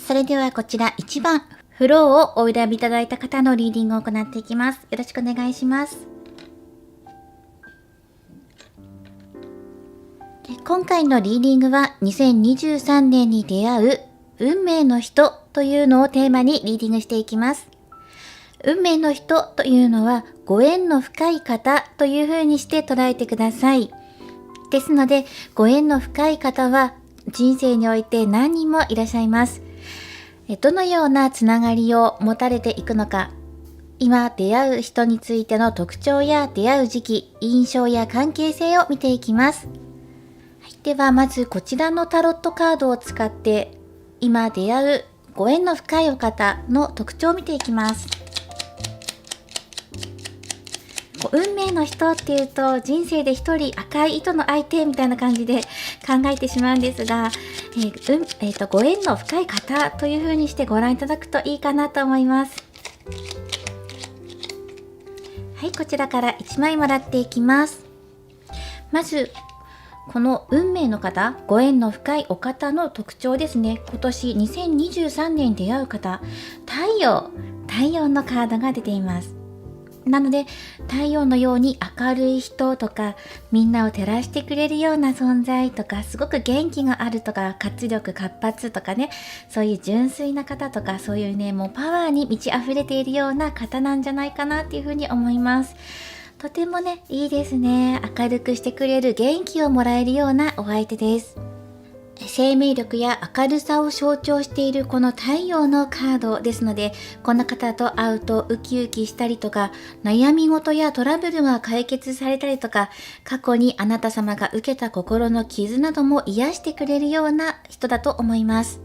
それではこちら1番、フローをお選びいただいた方のリーディングを行っていきます。よろしくお願いします。今回のリーディングは2023年に出会う運命の人というのをテーマにリーディングしていきます。運命の人というのはご縁の深い方という風にして捉えてください。ですので、ご縁の深い方は人生において何人もいらっしゃいます。どのようなつながりを持たれていくのか、今出会う人についての特徴や出会う時期、印象や関係性を見ていきます。ではまずこちらのタロットカードを使って今出会うご縁の深いお方の特徴を見ていきます。運命の人っていうと人生で一人赤い糸の相手みたいな感じで考えてしまうんですが、ご縁の深い方という風にしてご覧いただくといいかなと思います。はい、こちらから1枚もらっていきます。まずこの運命の方、ご縁の深いお方の特徴ですね。今年2023年に出会う方、太陽のカードが出ています。なので太陽のように明るい人とか、みんなを照らしてくれるような存在とか、すごく元気があるとか、活力活発とかね、そういう純粋な方とか、そういうね、もうパワーに満ち溢れているような方なんじゃないかなっていうふうに思います。とてもね、いいですね。明るくしてくれる、元気をもらえるようなお相手です。生命力や明るさを象徴しているこの太陽のカードですので、こんな方と会うとウキウキしたりとか、悩み事やトラブルが解決されたりとか、過去にあなた様が受けた心の傷なども癒してくれるような人だと思います。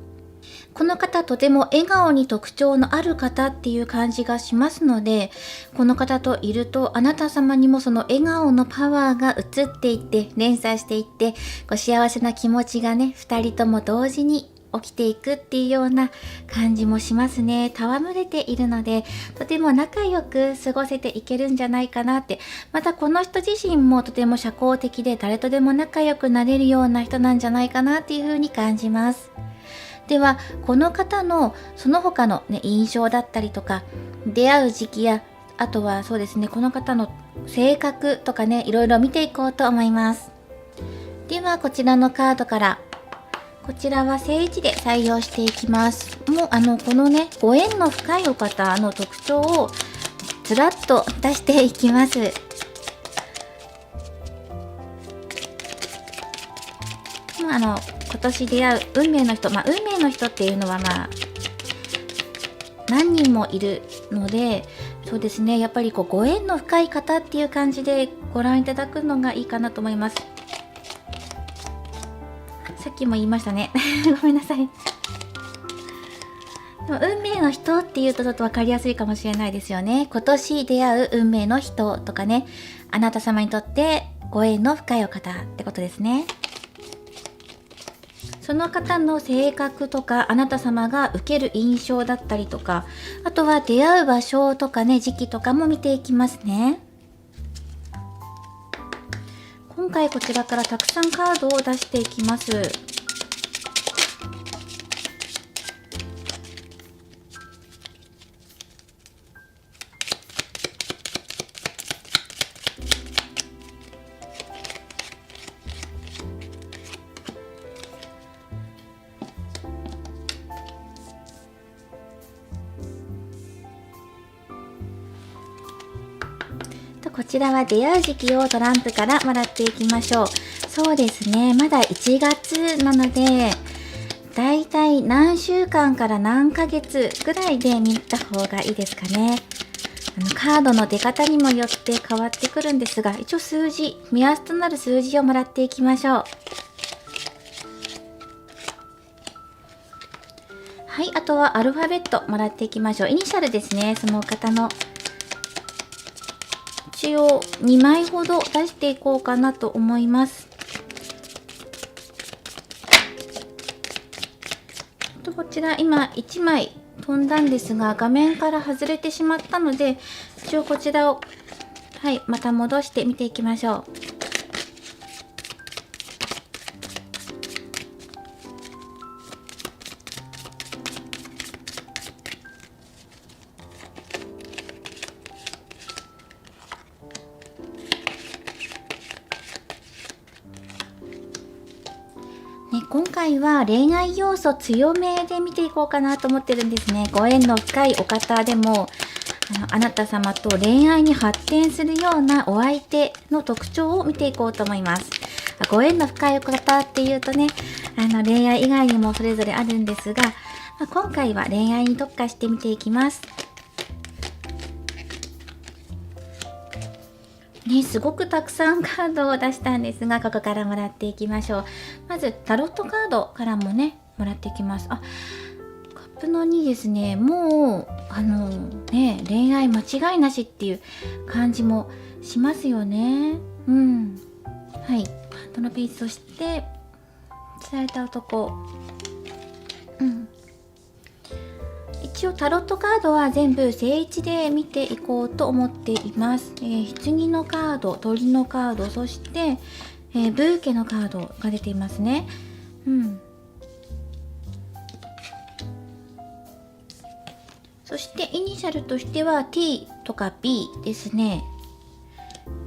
この方とても笑顔に特徴のある方っていう感じがしますので、この方といるとあなた様にもその笑顔のパワーが移っていって連鎖していって、幸せな気持ちがね、2人とも同時に起きていくっていうような感じもしますね。戯れているので、とても仲良く過ごせていけるんじゃないかなって。またこの人自身もとても社交的で誰とでも仲良くなれるような人なんじゃないかなっていう風に感じます。ではこの方のその他の、ね、印象だったりとか、出会う時期や、あとはそうですね、この方の性格とかね、いろいろ見ていこうと思います。ではこちらのカードから、こちらは正位置で採用していきます。もうこのね、ご縁の深いお方の特徴をずらっと出していきます。今年出会う運命の人、運命の人っていうのは何人もいるので、そうですね、やっぱりご縁の深い方っていう感じでご覧いただくのがいいかなと思います。さっきも言いましたねごめんなさい。でも運命の人っていうとちょっと分かりやすいかもしれないですよね。今年出会う運命の人とかね、あなた様にとってご縁の深いお方ってことですね。その方の性格とか、あなた様が受ける印象だったりとか、あとは出会う場所とかね、時期とかも見ていきますね。今回こちらからたくさんカードを出していきます。こちらは出会う時期をトランプからもらっていきましょう。そうですね、まだ1月なので、だいたい何週間から何ヶ月ぐらいで見た方がいいですかね。カードの出方にもよって変わってくるんですが、一応数字、目安となる数字をもらっていきましょう。はい、あとはアルファベットもらっていきましょう。イニシャルですね、その方の。一応2枚ほど出していこうかなと思います。こちら今1枚飛んだんですが、画面から外れてしまったので、一応こちらをまた戻して見ていきましょう。ね、今回は恋愛要素強めで見ていこうかなと思ってるんですね。ご縁の深いお方でも、あなた様と恋愛に発展するようなお相手の特徴を見ていこうと思います。ご縁の深いお方っていうとね、恋愛以外にもそれぞれあるんですが、今回は恋愛に特化して見ていきます。ね、すごくたくさんカードを出したんですが、ここからもらっていきましょう。まずタロットカードからもね、もらっていきます。カップの2ですね。もう恋愛間違いなしっていう感じもしますよね。はい、このページ、そして伝えた男。一応タロットカードは全部正位置で見ていこうと思っています。棺のカード、鳥のカード、そして、ブーケのカードが出ていますね。そしてイニシャルとしては T とか B ですね。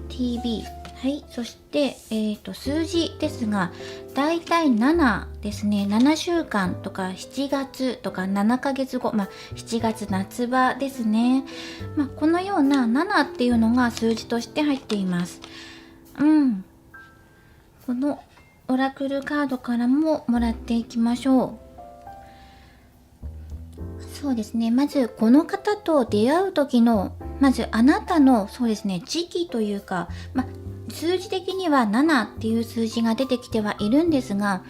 TB。はい、そして、数字ですが、だいたい7ですね。7週間とか7月とか7ヶ月後、7月夏場ですね。このような7っていうのが数字として入っています。このオラクルカードからももらっていきましょう。そうですね。まずこの方と出会う時の、まずあなたのそうですね、時期というか、数字的には7っていう数字が出てきてはいるんですが、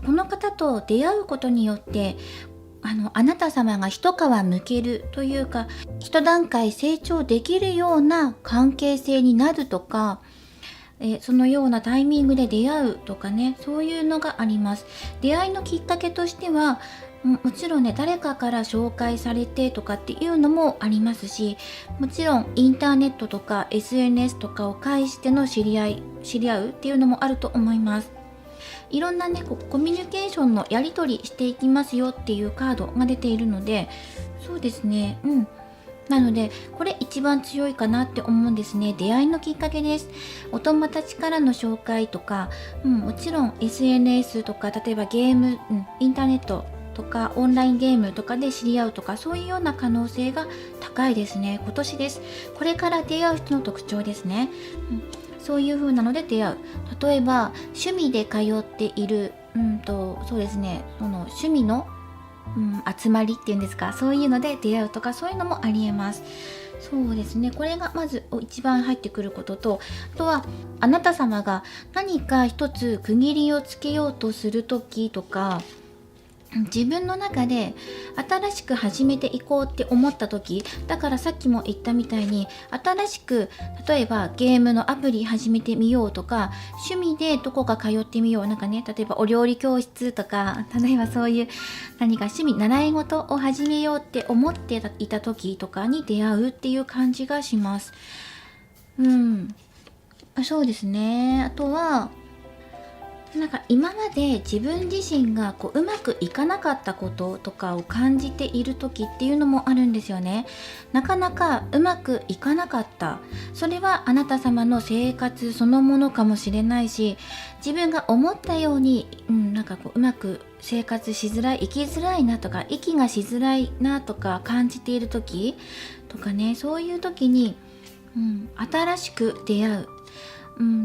この方と出会うことによってあなた様が一皮むけるというか、一段階成長できるような関係性になるとか、そのようなタイミングで出会うとかね、そういうのがあります。出会いのきっかけとしてはもちろんね、誰かから紹介されてとかっていうのもありますし、もちろんインターネットとか SNS とかを介しての知り合うっていうのもあると思います。いろんなね、コミュニケーションのやり取りしていきますよっていうカードが出ているので、そうですね、なのでこれ一番強いかなって思うんですね。出会いのきっかけです。お友達からの紹介とか、もちろん SNS とか、例えばゲーム、インターネットとかオンラインゲームとかで知り合うとか、そういうような可能性が高いですね。今年です。これから出会う人の特徴ですね。そういう風なので出会う。例えば趣味で通っている、そうですね、その趣味の、集まりっていうんですか、そういうので出会うとか、そういうのもありえます。そうですね、これがまず一番入ってくることと、あとはあなた様が何か一つ区切りをつけようとする時とか、自分の中で新しく始めていこうって思った時、だからさっきも言ったみたいに、新しく例えばゲームのアプリ始めてみようとか、趣味でどこか通ってみよう、例えばお料理教室とか、例えばそういう何か趣味、習い事を始めようって思っていた時とかに出会うっていう感じがします。そうですね。あとは今まで自分自身がうまくいかなかったこととかを感じている時っていうのもあるんですよね。なかなかうまくいかなかった。それはあなた様の生活そのものかもしれないし、自分が思ったように、うまく生活しづらい、生きづらいなとか、息がしづらいなとか感じている時とかね、そういう時に、新しく出会う。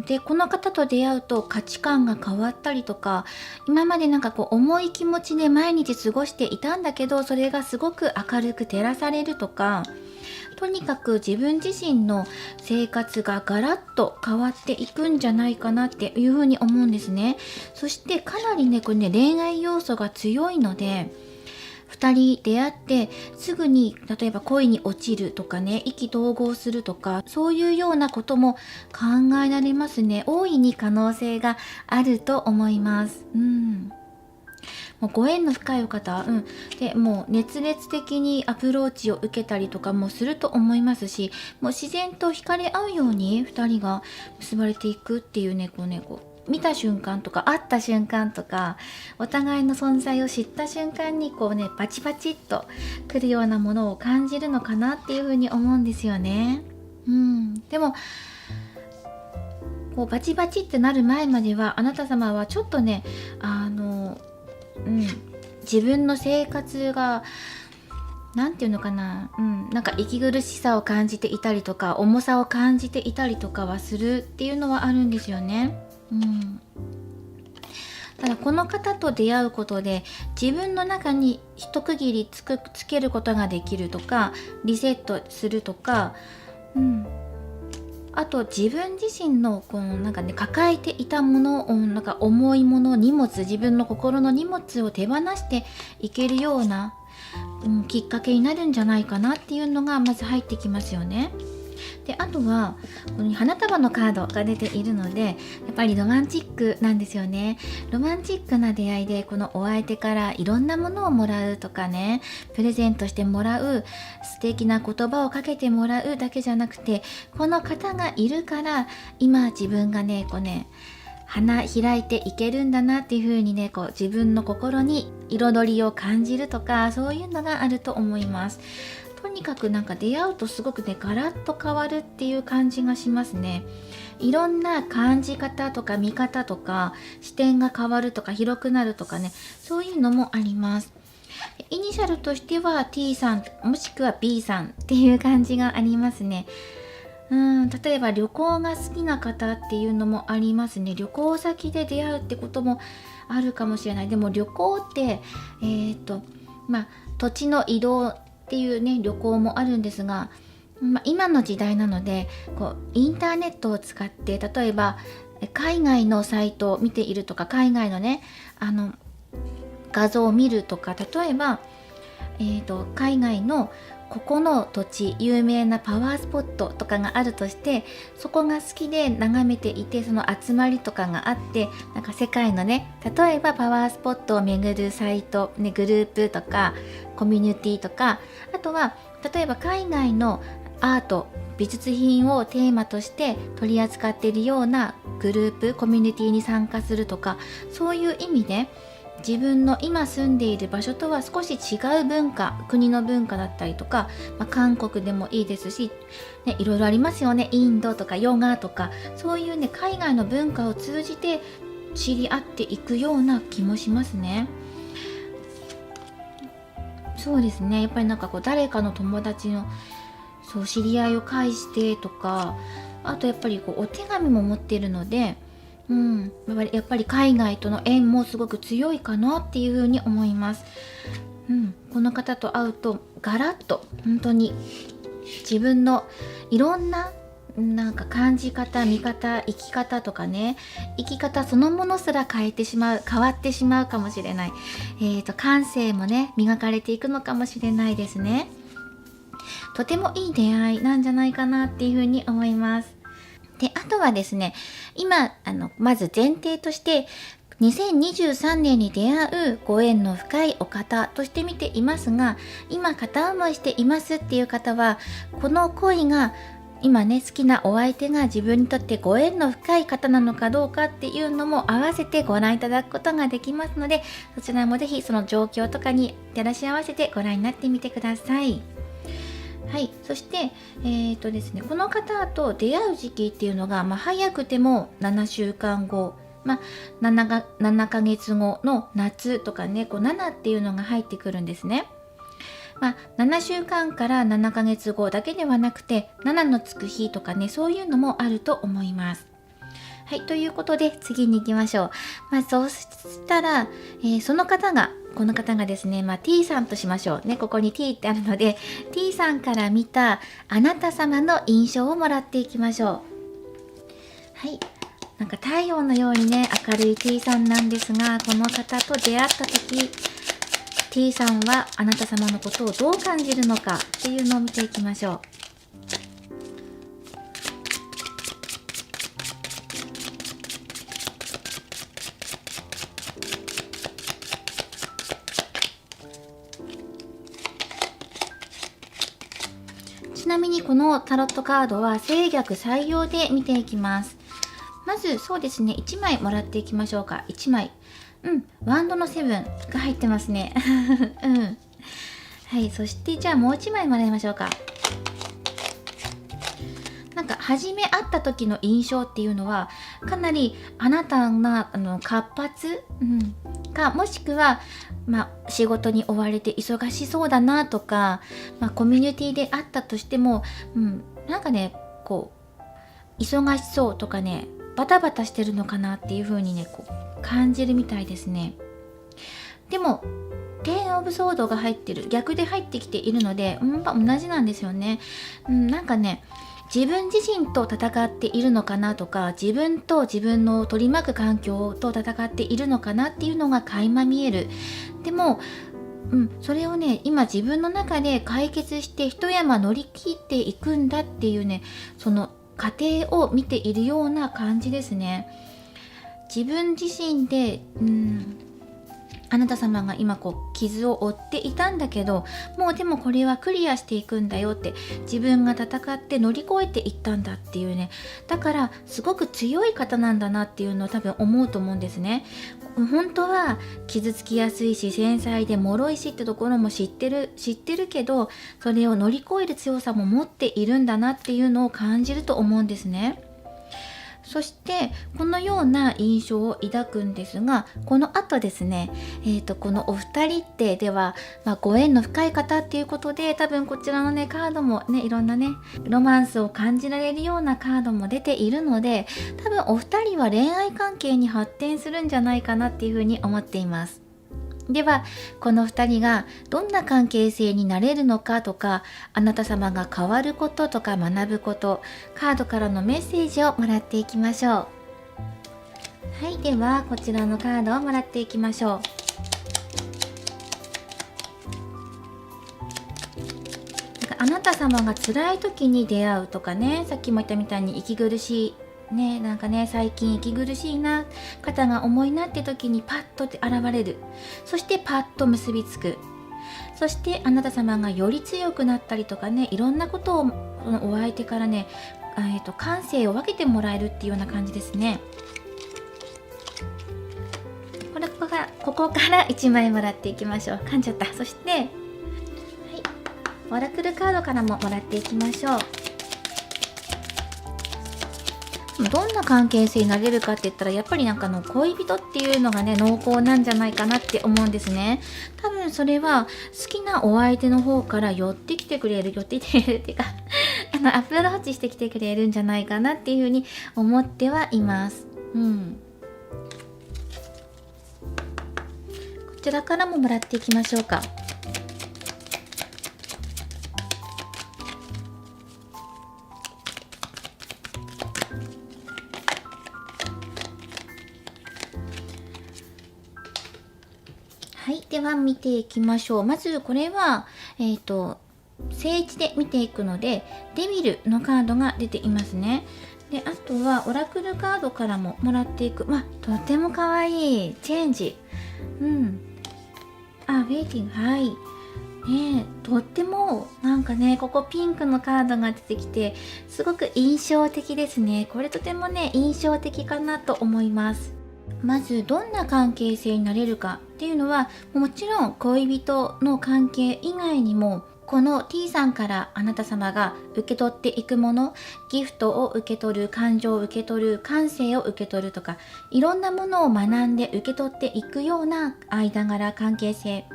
でこの方と出会うと価値観が変わったりとか、今まで重い気持ちで毎日過ごしていたんだけど、それがすごく明るく照らされるとか、とにかく自分自身の生活がガラッと変わっていくんじゃないかなっていうふうに思うんですね。そしてかなりね、これね、恋愛要素が強いので、2人出会ってすぐに例えば恋に落ちるとかね、意気投合するとか、そういうようなことも考えられますね。大いに可能性があると思います。もうご縁の深いお方、でもう熱烈的にアプローチを受けたりとかもすると思いますし、もう自然と惹かれ合うように2人が結ばれていくっていうね、見た瞬間とか会った瞬間とか、お互いの存在を知った瞬間にバチバチっとくるようなものを感じるのかなっていうふうに思うんですよね。でもこうバチバチってなる前まではあなた様はちょっとね自分の生活がなんていうのかな、なんか息苦しさを感じていたりとか重さを感じていたりとかはするっていうのはあるんですよね。ただこの方と出会うことで自分の中に一区切りつけることができるとか、リセットするとか、あと自分自身のこのなんかね、抱えていたものをなんか重いもの、荷物、自分の心の荷物を手放していけるような、きっかけになるんじゃないかなっていうのがまず入ってきますよね。であとはこの花束のカードが出ているので、やっぱりロマンチックなんですよね。ロマンチックな出会いで、このお相手からいろんなものをもらうとかね、プレゼントしてもらう、素敵な言葉をかけてもらうだけじゃなくて、この方がいるから今自分がね花開いていけるんだなっていう風にね、こう自分の心に彩りを感じるとか、そういうのがあると思います。とにかくなんか出会うとすごくね、ガラッと変わるっていう感じがしますね。いろんな感じ方とか見方とか視点が変わるとか広くなるとかね、そういうのもあります。イニシャルとしては T さんもしくは B さんっていう感じがありますね。例えば旅行が好きな方っていうのもありますね。旅行先で出会うってこともあるかもしれない。でも旅行って土地の移動っていうね、旅行もあるんですが、今の時代なのでこうインターネットを使って、例えば海外のサイトを見ているとか、海外のね画像を見るとか、例えば、海外のここの土地有名なパワースポットとかがあるとして、そこが好きで眺めていて、その集まりとかがあって、なんか世界のね、例えばパワースポットを巡るサイト、ね、グループとかコミュニティとか、あとは例えば海外のアート美術品をテーマとして取り扱っているようなグループコミュニティに参加するとか、そういう意味で自分の今住んでいる場所とは少し違う文化、国の文化だったりとか、韓国でもいいですし、いろいろありますよね。インドとかヨガとか、そういうね、海外の文化を通じて知り合っていくような気もしますね。そうですね、やっぱりなんかこう誰かの友達の知り合いを介してとか、あとやっぱりこうお手紙も持っているので、やっぱり海外との縁もすごく強いかなっていうふうに思います。この方と会うとガラッと本当に自分のいろんななんか感じ方、見方、生き方とかね、生き方そのものすら変わってしまうかもしれない。感性もね、磨かれていくのかもしれないですね。とてもいい出会いなんじゃないかなっていうふうに思います。で、あとはですね、今まず前提として2023年に出会うご縁の深いお方として見ていますが、今片思いしていますっていう方は、この恋が今ね、好きなお相手が自分にとってご縁の深い方なのかどうかっていうのも合わせてご覧いただくことができますので、そちらもぜひその状況とかに照らし合わせてご覧になってみてください。はい、そしてですね、この方と出会う時期っていうのが、早くても7週間後、7ヶ月後の夏とかね、こう7っていうのが入ってくるんですね。7週間から7ヶ月後だけではなくて、7のつく日とかね、そういうのもあると思います。はい、ということで次に行きましょう。そうしたら、この方がですね、T さんとしましょうね。ここに T ってあるので、T さんから見たあなた様の印象をもらっていきましょう。はい、なんか太陽のようにね、明るい T さんなんですが、この方と出会った時、T さんはあなた様のことをどう感じるのかっていうのを見ていきましょう。ちなみにこのタロットカードは制逆採用で見ていきます。まずそうですね、1枚もらっていきましょうか。1枚。ワンドのセブンが入ってますね。はい、そしてじゃあもう1枚もらいましょうか。なんなんか初め会った時の印象っていうのはかなりあなたが活発、かもしくは、仕事に追われて忙しそうだなとか、コミュニティであったとしても、なんかねこう忙しそうとかねバタバタしてるのかなっていう風にねこう感じるみたいですね。でも10オブソードが入ってる、逆で入ってきているので、同じなんですよね。なんかね自分自身と戦っているのかなとか、自分と自分の取り巻く環境と戦っているのかなっていうのが垣間見える。でもそれをね今自分の中で解決して一山乗り切っていくんだっていうね、その過程を見ているような感じですね。自分自身であなた様が今こう傷を負っていたんだけど、もうでもこれはクリアしていくんだよって、自分が戦って乗り越えていったんだっていうね、だからすごく強い方なんだなっていうのを多分思うと思うんですね。本当は傷つきやすいし繊細で脆いしってところも知ってるけど、それを乗り越える強さも持っているんだなっていうのを感じると思うんですね。そしてこのような印象を抱くんですが、この後ですね、このお二人ってでは、ご縁の深い方っていうことで、多分こちらのねカードもねいろんなねロマンスを感じられるようなカードも出ているので、多分お二人は恋愛関係に発展するんじゃないかなっていうふうに思っています。ではこの2人がどんな関係性になれるのかとか、あなた様が変わることとか学ぶこと、カードからのメッセージをもらっていきましょう。はい、ではこちらのカードをもらっていきましょう。あなた様が辛い時に出会うとかね、さっきも言ったみたいに息苦しいなんかね最近息苦しいな、肩が重いなって時にパッと現れる。そしてパッと結びつく。そしてあなた様がより強くなったりとかね、いろんなことをお相手からね、感性を分けてもらえるっていうような感じですね。ここから1枚もらっていきましょう。噛んじゃった。そして、はい、オラクルカードからももらっていきましょう。どんな関係性になれるかって言ったら、やっぱりなんか恋人っていうのがね濃厚なんじゃないかなって思うんですね。多分それは好きなお相手の方から寄ってきてくれるっていうかアプローチしてきてくれるんじゃないかなっていうふうに思ってはいます。こちらからももらっていきましょうか。はい、では見ていきましょう。まずこれは聖地で見ていくので、デビルのカードが出ていますね。であとはオラクルカードからももらっていく。とてもかわいいチェンジ。ウェイティング。はい。とってもなんかね、ここピンクのカードが出てきてすごく印象的ですね。これとてもね印象的かなと思います。まずどんな関係性になれるかっていうのは、もちろん恋人の関係以外にも、この T さんからあなた様が受け取っていくもの、ギフトを受け取る、感情を受け取る、感性を受け取るとか、いろんなものを学んで受け取っていくような間柄関係性、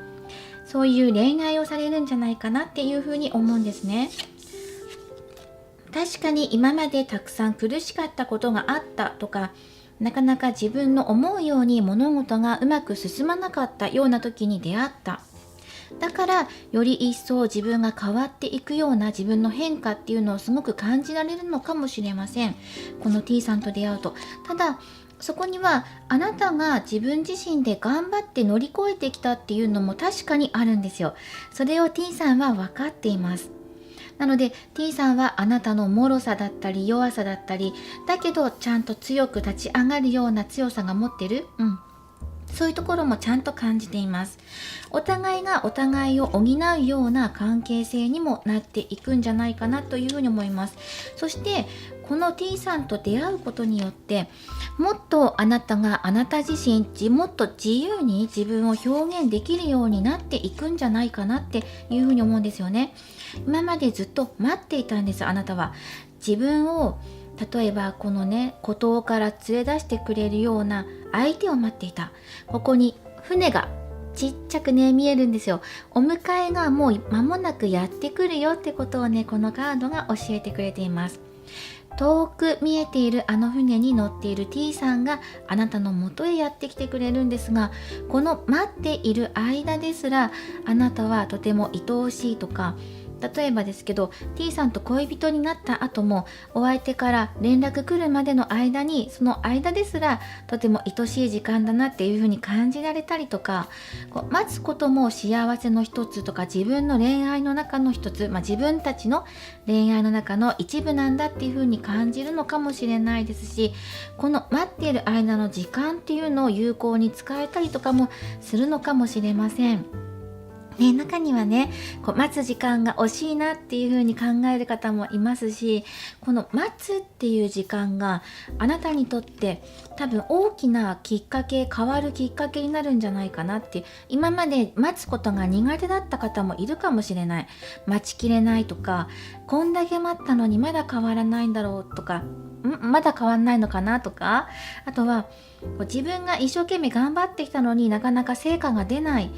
そういう恋愛をされるんじゃないかなっていうふうに思うんですね。確かに今までたくさん苦しかったことがあったとか、なかなか自分の思うように物事がうまく進まなかったような時に出会った。だからより一層自分が変わっていくような自分の変化っていうのをすごく感じられるのかもしれません。この T さんと出会うと。ただそこにはあなたが自分自身で頑張って乗り越えてきたっていうのも確かにあるんですよ。それを T さんは分かっています。なので T さんはあなたの脆さだったり弱さだったり、だけどちゃんと強く立ち上がるような強さが持ってる、そういうところもちゃんと感じています。お互いがお互いを補うような関係性にもなっていくんじゃないかなというふうに思います。そしてこの T さんと出会うことによって、もっとあなたがあなた自身もっと自由に自分を表現できるようになっていくんじゃないかなっていうふうに思うんですよね。今までずっと待っていたんです。あなたは自分を例えばこのね孤島から連れ出してくれるような相手を待っていた。ここに船がちっちゃくね見えるんですよ。お迎えがもう間もなくやってくるよってことをねこのカードが教えてくれています。遠く見えているあの船に乗っている T さんがあなたの元へやってきてくれるんですが、この待っている間ですらあなたはとても愛おしいとか、例えばですけど T さんと恋人になった後もお相手から連絡来るまでの間に、その間ですらとても愛しい時間だなっていう風に感じられたりとか、待つことも幸せの一つとか、自分の恋愛の中の一つ、自分たちの恋愛の中の一部なんだっていう風に感じるのかもしれないですし、この待っている間の時間っていうのを有効に使えたりとかもするのかもしれません。中にはね待つ時間が惜しいなっていう風に考える方もいますし、この待つっていう時間があなたにとって多分大きなきっかけ、変わるきっかけになるんじゃないかなって。今まで待つことが苦手だった方もいるかもしれない。待ちきれないとか、こんだけ待ったのにまだ変わらないんだろうとか、まだ変わんないのかなとか、あとは自分が一生懸命頑張ってきたのになかなか成果が出ない、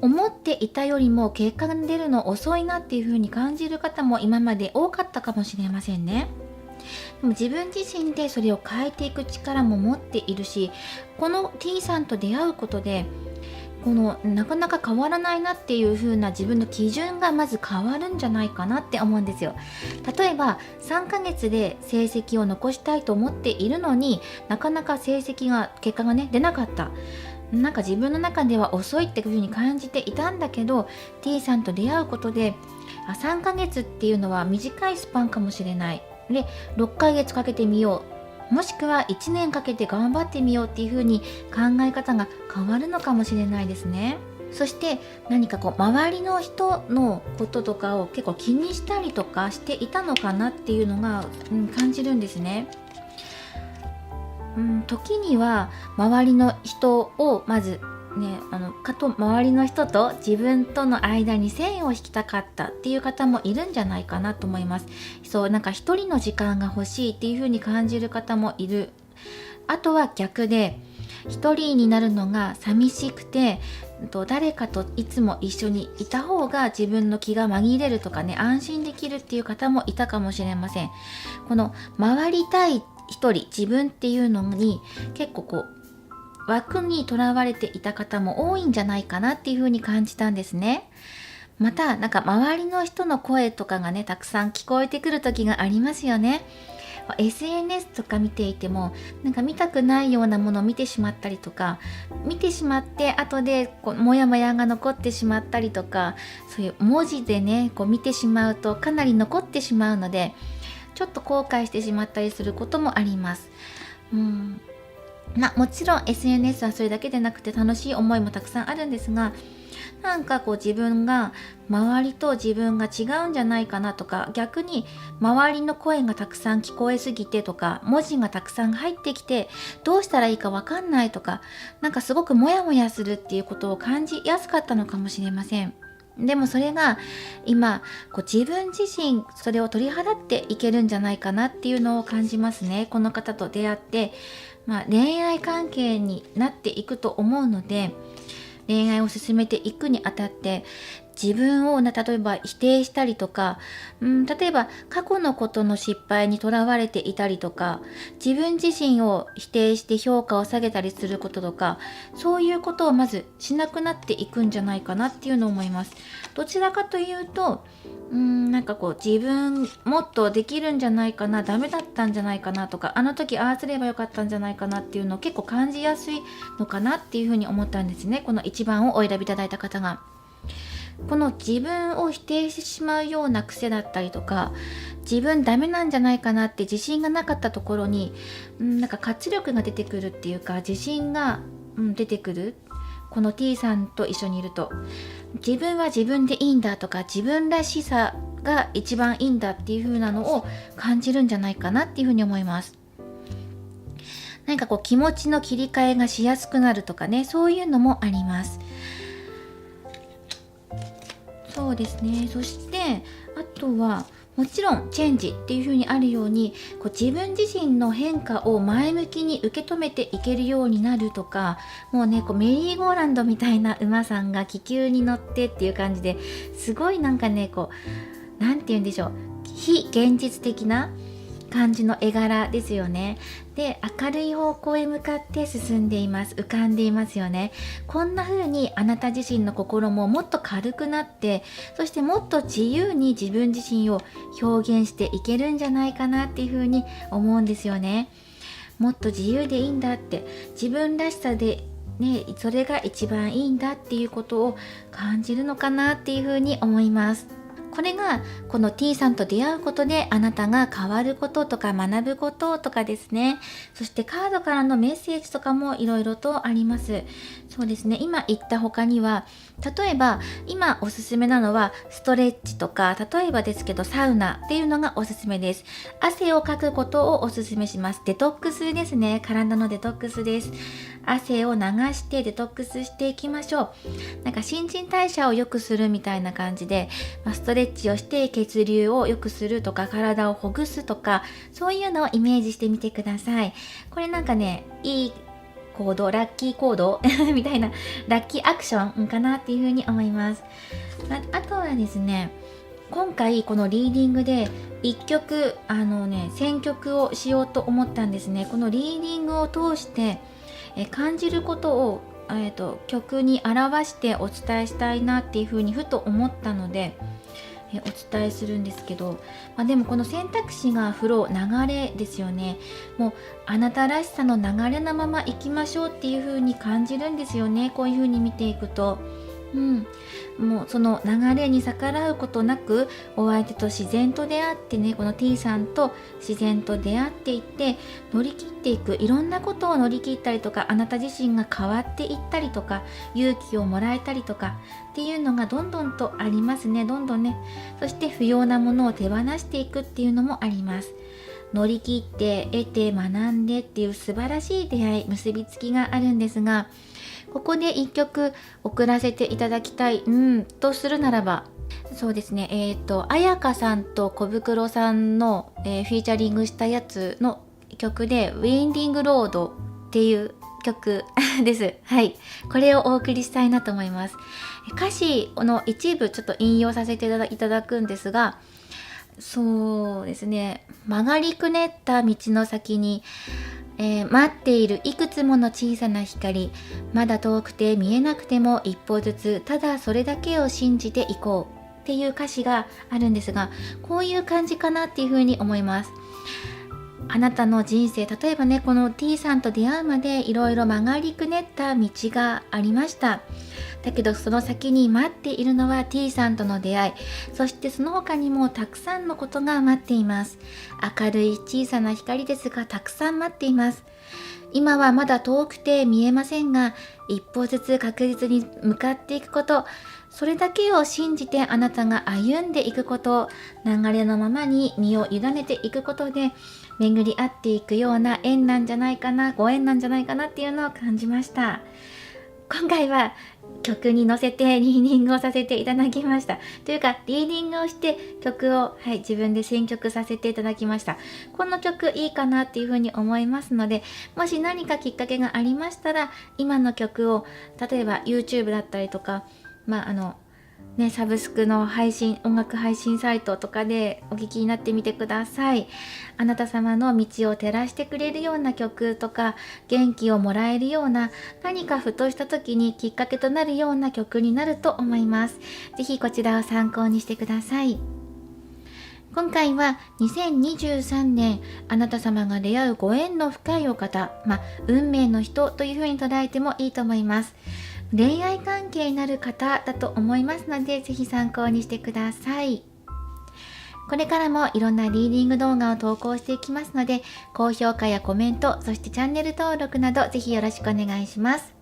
思っていたよりも結果が出るの遅いなっていう風に感じる方も今まで多かったかもしれませんね。でも自分自身でそれを変えていく力も持っているし、この T さんと出会うことでこのなかなか変わらないなっていう風な自分の基準がまず変わるんじゃないかなって思うんですよ。例えば3ヶ月で成績を残したいと思っているのになかなか結果がね出なかった。なんか自分の中では遅いっていう風に感じていたんだけど T さんと出会うことで3ヶ月っていうのは短いスパンかもしれない。で6ヶ月かけてみよう、もしくは1年かけて頑張ってみようっていう風に考え方が変わるのかもしれないですね。そして何か周りの人のこととかを結構気にしたりとかしていたのかなっていうのが、感じるんですね。時には周りの人をまずね、周りの人と自分との間に線を引きたかったっていう方もいるんじゃないかなと思います。なんか一人の時間が欲しいっていう風に感じる方もいる。あとは逆で一人になるのが寂しくて誰かといつも一緒にいた方が自分の気が紛れるとかね、安心できるっていう方もいたかもしれません。この回りたい一人自分っていうのに結構枠にとらわれていた方も多いんじゃないかなっていう風に感じたんですね。またなんか周りの人の声とかがねたくさん聞こえてくる時がありますよね。SNS とか見ていてもなんか見たくないようなものを見てしまったりとか、見てしまって後でモヤモヤが残ってしまったりとか、そういう文字でね見てしまうとかなり残ってしまうのでちょっと後悔してしまったりすることもあります。もちろん SNS はそれだけでなくて楽しい思いもたくさんあるんですが、なんか自分が周りと自分が違うんじゃないかなとか、逆に周りの声がたくさん聞こえすぎてとか、文字がたくさん入ってきてどうしたらいいかわかんないとか、なんかすごくモヤモヤするっていうことを感じやすかったのかもしれません。でもそれが今自分自身それを取り払っていけるんじゃないかなっていうのを感じますね。この方と出会って恋愛関係になっていくと思うので、恋愛を進めていくにあたって自分を例えば否定したりとか、例えば過去のことの失敗にとらわれていたりとか、自分自身を否定して評価を下げたりすることとか、そういうことをまずしなくなっていくんじゃないかなっていうのを思います。どちらかというとなんか自分もっとできるんじゃないかな、ダメだったんじゃないかなとか、あの時ああすればよかったんじゃないかなっていうのを結構感じやすいのかなっていうふうに思ったんですね。この1番をお選びいただいた方が、この自分を否定してしまうような癖だったりとか、自分ダメなんじゃないかなって自信がなかったところになんか活力が出てくるっていうか、自信が出てくる。この T さんと一緒にいると自分は自分でいいんだとか、自分らしさが一番いいんだっていう風なのを感じるんじゃないかなっていう風に思います。何か気持ちの切り替えがしやすくなるとかね、そういうのもあります。そうですね。そしてあとはもちろんチェンジっていう風にあるように、自分自身の変化を前向きに受け止めていけるようになるとか、もうねメリーゴーランドみたいな馬さんが気球に乗ってっていう感じで、すごいなんて言うんでしょう、非現実的な感じの絵柄ですよね。で、明るい方向へ向かって進んでいます。浮かんでいますよね。こんな風にあなた自身の心ももっと軽くなって、そしてもっと自由に自分自身を表現していけるんじゃないかなっていう風に思うんですよね。もっと自由でいいんだって、自分らしさでね、それが一番いいんだっていうことを感じるのかなっていう風に思います。これがこの T さんと出会うことであなたが変わることとか学ぶこととかですね。そしてカードからのメッセージとかもいろいろとあります。そうですね、今言った他には、例えば今おすすめなのはストレッチとか、例えばですけどサウナっていうのがおすすめです。汗をかくことをおすすめします。デトックスですね。体のデトックスです。汗を流してデトックスしていきましょう。新陳代謝を良くするみたいな感じで、ストレッチをして血流を良くするとか、体をほぐすとか、そういうのをイメージしてみてください。これいい行動、ラッキー行動みたいな、ラッキーアクションかなっていうふうに思います。あとはですね、今回このリーディングで1曲選曲をしようと思ったんですね。このリーディングを通して感じることを、曲に表してお伝えしたいなっていうふうにふと思ったので、お伝えするんですけど、でもこの選択肢がフロー、流れですよね。もうあなたらしさの流れのまま行きましょうっていう風に感じるんですよね。こういう風に見ていくと、もうその流れに逆らうことなくお相手と自然と出会ってね、この T さんと自然と出会っていって乗り切っていく、いろんなことを乗り切ったりとか、あなた自身が変わっていったりとか、勇気をもらえたりとかっていうのがどんどんとありますね。どんどんね。そして不要なものを手放していくっていうのもあります。乗り切って得て学んでっていう素晴らしい出会い、結びつきがあるんですが、ここで一曲送らせていただきたいとするならば、そうですね、彩香さんと小袋さんの、フィーチャリングしたやつの曲でウィンディングロードっていう曲です。はい、これをお送りしたいなと思います。歌詞の一部ちょっと引用させていただくんですが、そうですね、曲がりくねった道の先に待っているいくつもの小さな光、まだ遠くて見えなくても一歩ずつ、ただそれだけを信じていこうっていう歌詞があるんですが、こういう感じかなっていうふうに思います。あなたの人生、例えばね、この T さんと出会うまでいろいろ曲がりくねった道がありました。だけどその先に待っているのは T さんとの出会い、そしてその他にもたくさんのことが待っています。明るい小さな光ですが、たくさん待っています。今はまだ遠くて見えませんが、一歩ずつ確実に向かっていくこと、それだけを信じてあなたが歩んでいくこと、流れのままに身を委ねていくことで巡り合っていくような縁なんじゃないかな、ご縁なんじゃないかなっていうのを感じました。今回は曲に乗せてリーディングをさせていただきました。というかリーディングをして曲を、自分で選曲させていただきました。この曲いいかなっていうふうに思いますので、もし何かきっかけがありましたら、今の曲を例えば YouTube だったりとか、サブスクの音楽配信サイトとかでお聴きになってみてください。あなた様の道を照らしてくれるような曲とか、元気をもらえるような、何かふとした時にきっかけとなるような曲になると思います。ぜひこちらを参考にしてください。今回は2023年あなた様が出会うご縁の深いお方、運命の人というふうに捉えてもいいと思います。恋愛関係になる方だと思いますので、ぜひ参考にしてください。これからもいろんなリーディング動画を投稿していきますので、高評価やコメント、そしてチャンネル登録などぜひよろしくお願いします。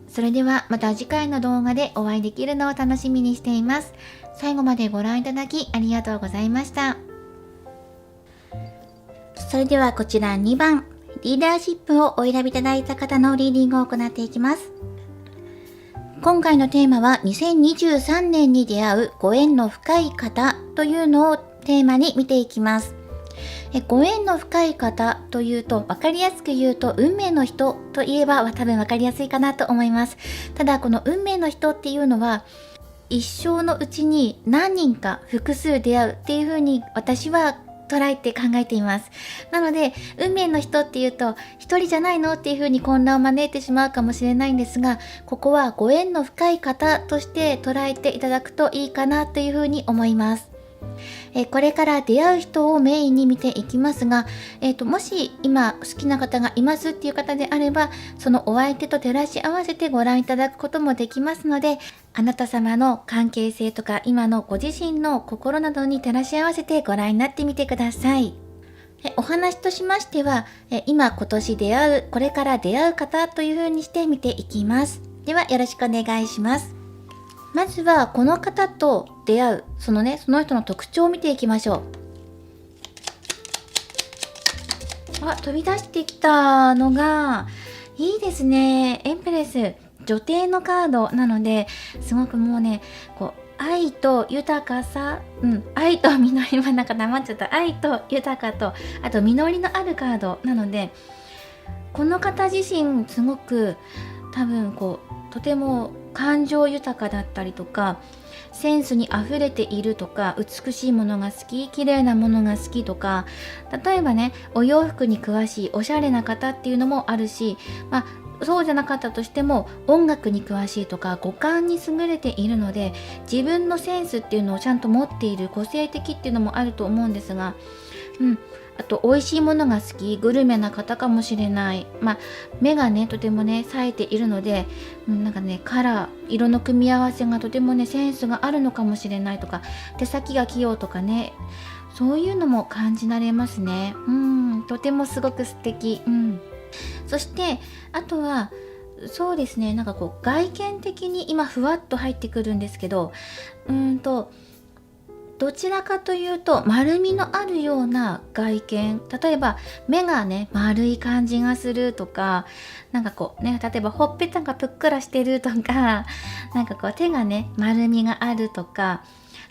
それではまた次回の動画でお会いできるのを楽しみにしています。最後までご覧いただきありがとうございました。それではこちら2番、リーダーシップをお選びいただいた方のリーディングを行っていきます。今回のテーマは2023年に出会うご縁の深い方というのをテーマに見ていきます。ご縁の深い方というと、分かりやすく言うと運命の人といえば多分分かりやすいかなと思います。ただこの運命の人っていうのは一生のうちに何人か複数出会うっていう風に私は捉えて考えています。なので運命の人っていうと一人じゃないのっていう風に混乱を招いてしまうかもしれないんですが、ここはご縁の深い方として捉えていただくといいかなという風に思います。これから出会う人をメインに見ていきますが、もし今好きな方がいますっていう方であれば、そのお相手と照らし合わせてご覧いただくこともできますので、あなた様の関係性とか今のご自身の心などに照らし合わせてご覧になってみてください。お話としましては、今年出会う、これから出会う方という風にして見ていきます。ではよろしくお願いします。まずはこの方と出会う、その人の特徴を見ていきましょう。飛び出してきたのがいいですね。エンプレス、女帝のカードなので、すごくもうね、愛と豊かさ、愛と実りはなんか黙っちゃった。愛と豊かと、あと実りのあるカードなので、この方自身すごく多分とても感情豊かだったりとか、センスにあふれているとか、美しいものが好き、綺麗なものが好きとか、例えばね、お洋服に詳しいおしゃれな方っていうのもあるし、そうじゃなかったとしても音楽に詳しいとか五感に優れているので、自分のセンスっていうのをちゃんと持っている、個性的っていうのもあると思うんですが、あと美味しいものが好き、グルメな方かもしれない。目がねとてもね冴えているので、なんかねカラー、色の組み合わせがとてもねセンスがあるのかもしれないとか、手先が器用とかね、そういうのも感じられますね。とてもすごく素敵。そしてあとはそうですね、なんか外見的に今ふわっと入ってくるんですけど、どちらかというと丸みのあるような外見、例えば目がね丸い感じがするとか、なんか例えばほっぺたがぷっくらしてるとか、なんか手がね丸みがあるとか、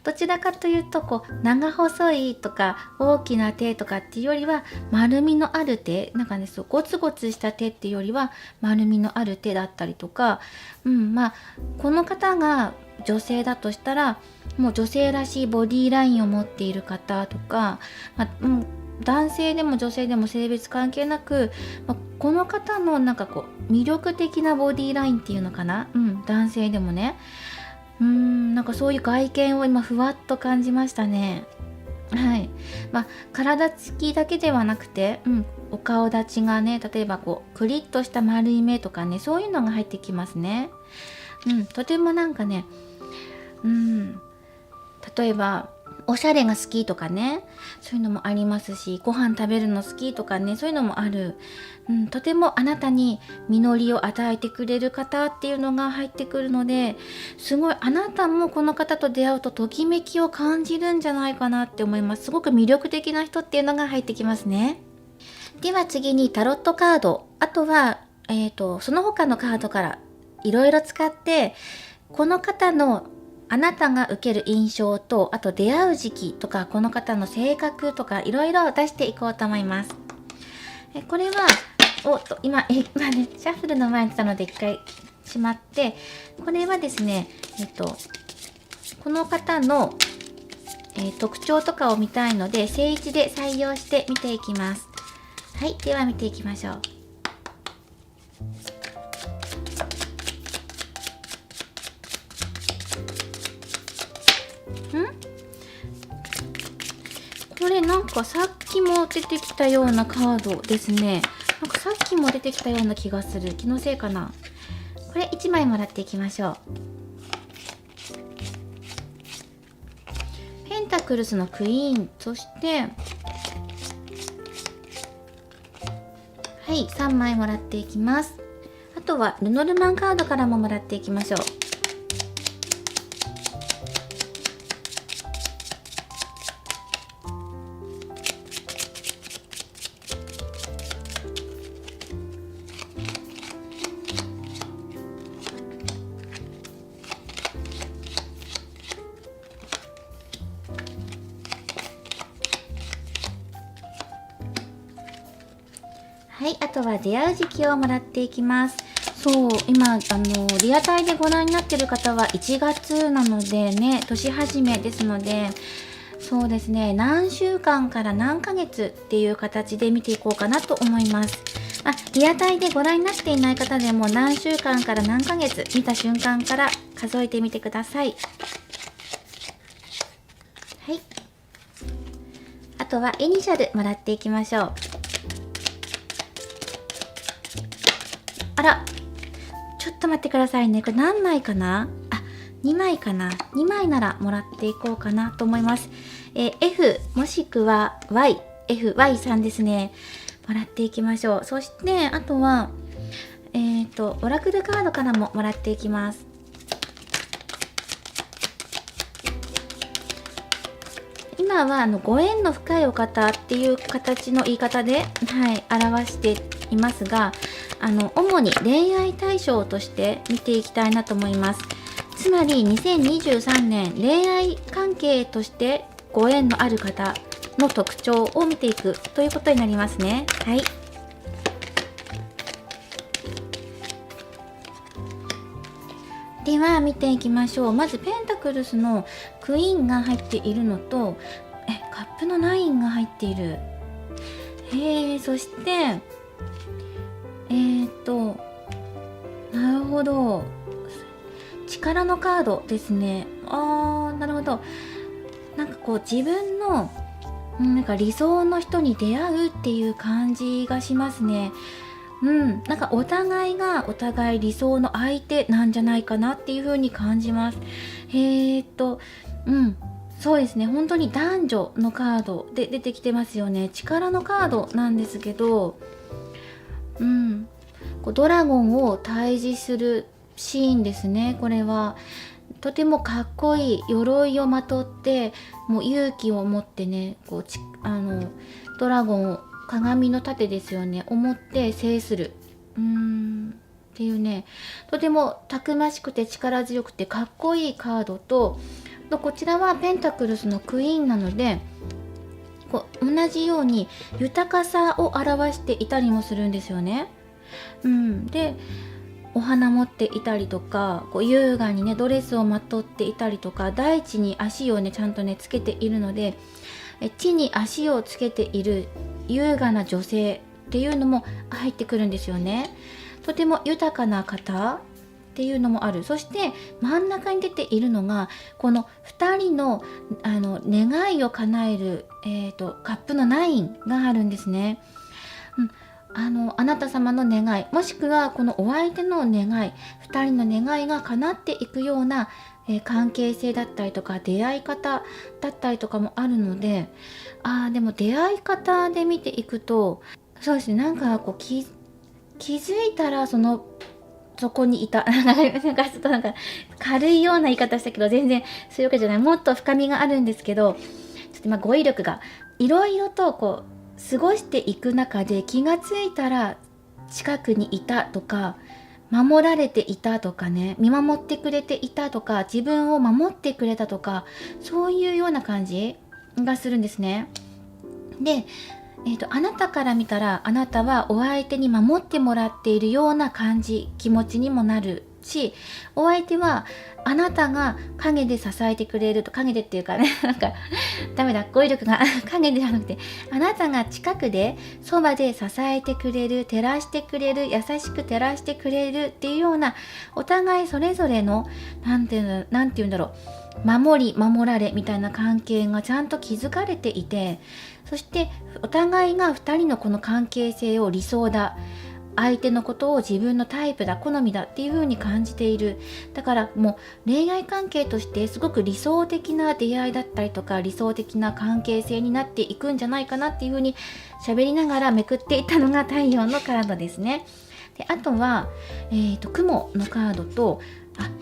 どちらかというと長細いとか大きな手とかっていうよりは丸みのある手、なんかねゴツゴツした手っていうよりは丸みのある手だったりとか、この方が女性だとしたらもう女性らしいボディーラインを持っている方とか、男性でも女性でも性別関係なく、この方のなんか魅力的なボディーラインっていうのかな、男性でもね、なんかそういう外見を今ふわっと感じましたね。はい。体つきだけではなくて、お顔立ちがね、例えばクリッとした丸い目とかね、そういうのが入ってきますね。とてもなんかね、例えばおしゃれが好きとかね、そういうのもありますし、ご飯食べるの好きとかね、そういうのもある。とてもあなたに実りを与えてくれる方っていうのが入ってくるので、すごいあなたもこの方と出会うとときめきを感じるんじゃないかなって思います。すごく魅力的な人っていうのが入ってきますね。では次にタロットカード、あとは、その他のカードからいろいろ使って、この方のあなたが受ける印象と、あと出会う時期とか、この方の性格とかいろいろ出していこうと思います。これは今ねシャッフルの前に来たので一回しまって、これはですねこの方の、特徴とかを見たいので正位置で採用して見ていきます。はい、では見ていきましょう。これなんかさっきも出てきたようなカードですね。なんかさっきも出てきたような気がする。気のせいかな。これ1枚もらっていきましょう。ペンタクルスのクイーン、そしてはい3枚もらっていきます。あとはルノルマンカードからももらっていきましょう。はい、あとは出会う時期をもらっていきます。そう、今、リアタイでご覧になっている方は1月なのでね、年始めですので、そうですね、何週間から何ヶ月っていう形で見ていこうかなと思います。リアタイでご覧になっていない方でも何週間から何ヶ月見た瞬間から数えてみてください。はい。あとはイニシャルもらっていきましょう。あら、ちょっと待ってくださいね。これ何枚かな？2枚かな。2枚ならもらっていこうかなと思います。F もしくは Y、Y さんですね。もらっていきましょう。そして、あとは、オラクルカードからももらっていきます。今はご縁の深いお方っていう形の言い方で、表していますが、主に恋愛対象として見ていきたいなと思います。つまり2023年恋愛関係としてご縁のある方の特徴を見ていくということになりますね。はい。では見ていきましょう。まずペンタクルスのクイーンが入っているのと、カップの9が入っている。そしてなるほど、力のカードですね。なるほど。なんかこう自分のなんか理想の人に出会うっていう感じがしますね。なんかお互いがお互い理想の相手なんじゃないかなっていう風に感じます。そうですね。本当に男女のカードで出てきてますよね。力のカードなんですけど、こうドラゴンを退治するシーンですね。これはとてもかっこいい鎧をまとって、もう勇気を持ってね、こうドラゴンを鏡の盾ですよね、を持って制するっていうね、とてもたくましくて力強くてかっこいいカードと、こちらはペンタクルスのクイーンなので、こう同じように豊かさを表していたりもするんですよね。でお花持っていたりとか、こう優雅にねドレスをまとっていたりとか、大地に足をねちゃんとねつけているので、地に足をつけている優雅な女性っていうのも入ってくるんですよね。とても豊かな方っていうのもある。そして真ん中に出ているのがこの2人の願いを叶える、カップの9があるんですね。あなた様の願い、もしくはこのお相手の願い、2人の願いが叶っていくような、関係性だったりとか出会い方だったりとかもあるので、でも出会い方で見ていくと、そうですね、なんかこう気づいたらそこにいたなんかちょっとなんか軽いような言い方したけど、全然そういうわけじゃない。もっと深みがあるんですけど、ちょっと語彙力がいろいろとこう過ごしていく中で、気がついたら近くにいたとか、守られていたとかね、見守ってくれていたとか、自分を守ってくれたとか、そういうような感じがするんですね。で、あなたから見たら、あなたはお相手に守ってもらっているような感じ、気持ちにもなるし、お相手はあなたが陰で支えてくれると、陰でっていうかね、なんかダメだ、語彙力が陰でじゃなくて、あなたが近くでそばで支えてくれる、照らしてくれる、優しく照らしてくれるっていうような、お互いそれぞれのなんていうんだろう、守られみたいな関係がちゃんと築かれていて、そしてお互いが2人のこの関係性を理想だ、相手のことを自分のタイプだ、好みだっていう風に感じている。だからもう恋愛関係としてすごく理想的な出会いだったりとか、理想的な関係性になっていくんじゃないかなっていう風に喋りながらめくっていたのが太陽のカードですね。で、あとは、雲のカードと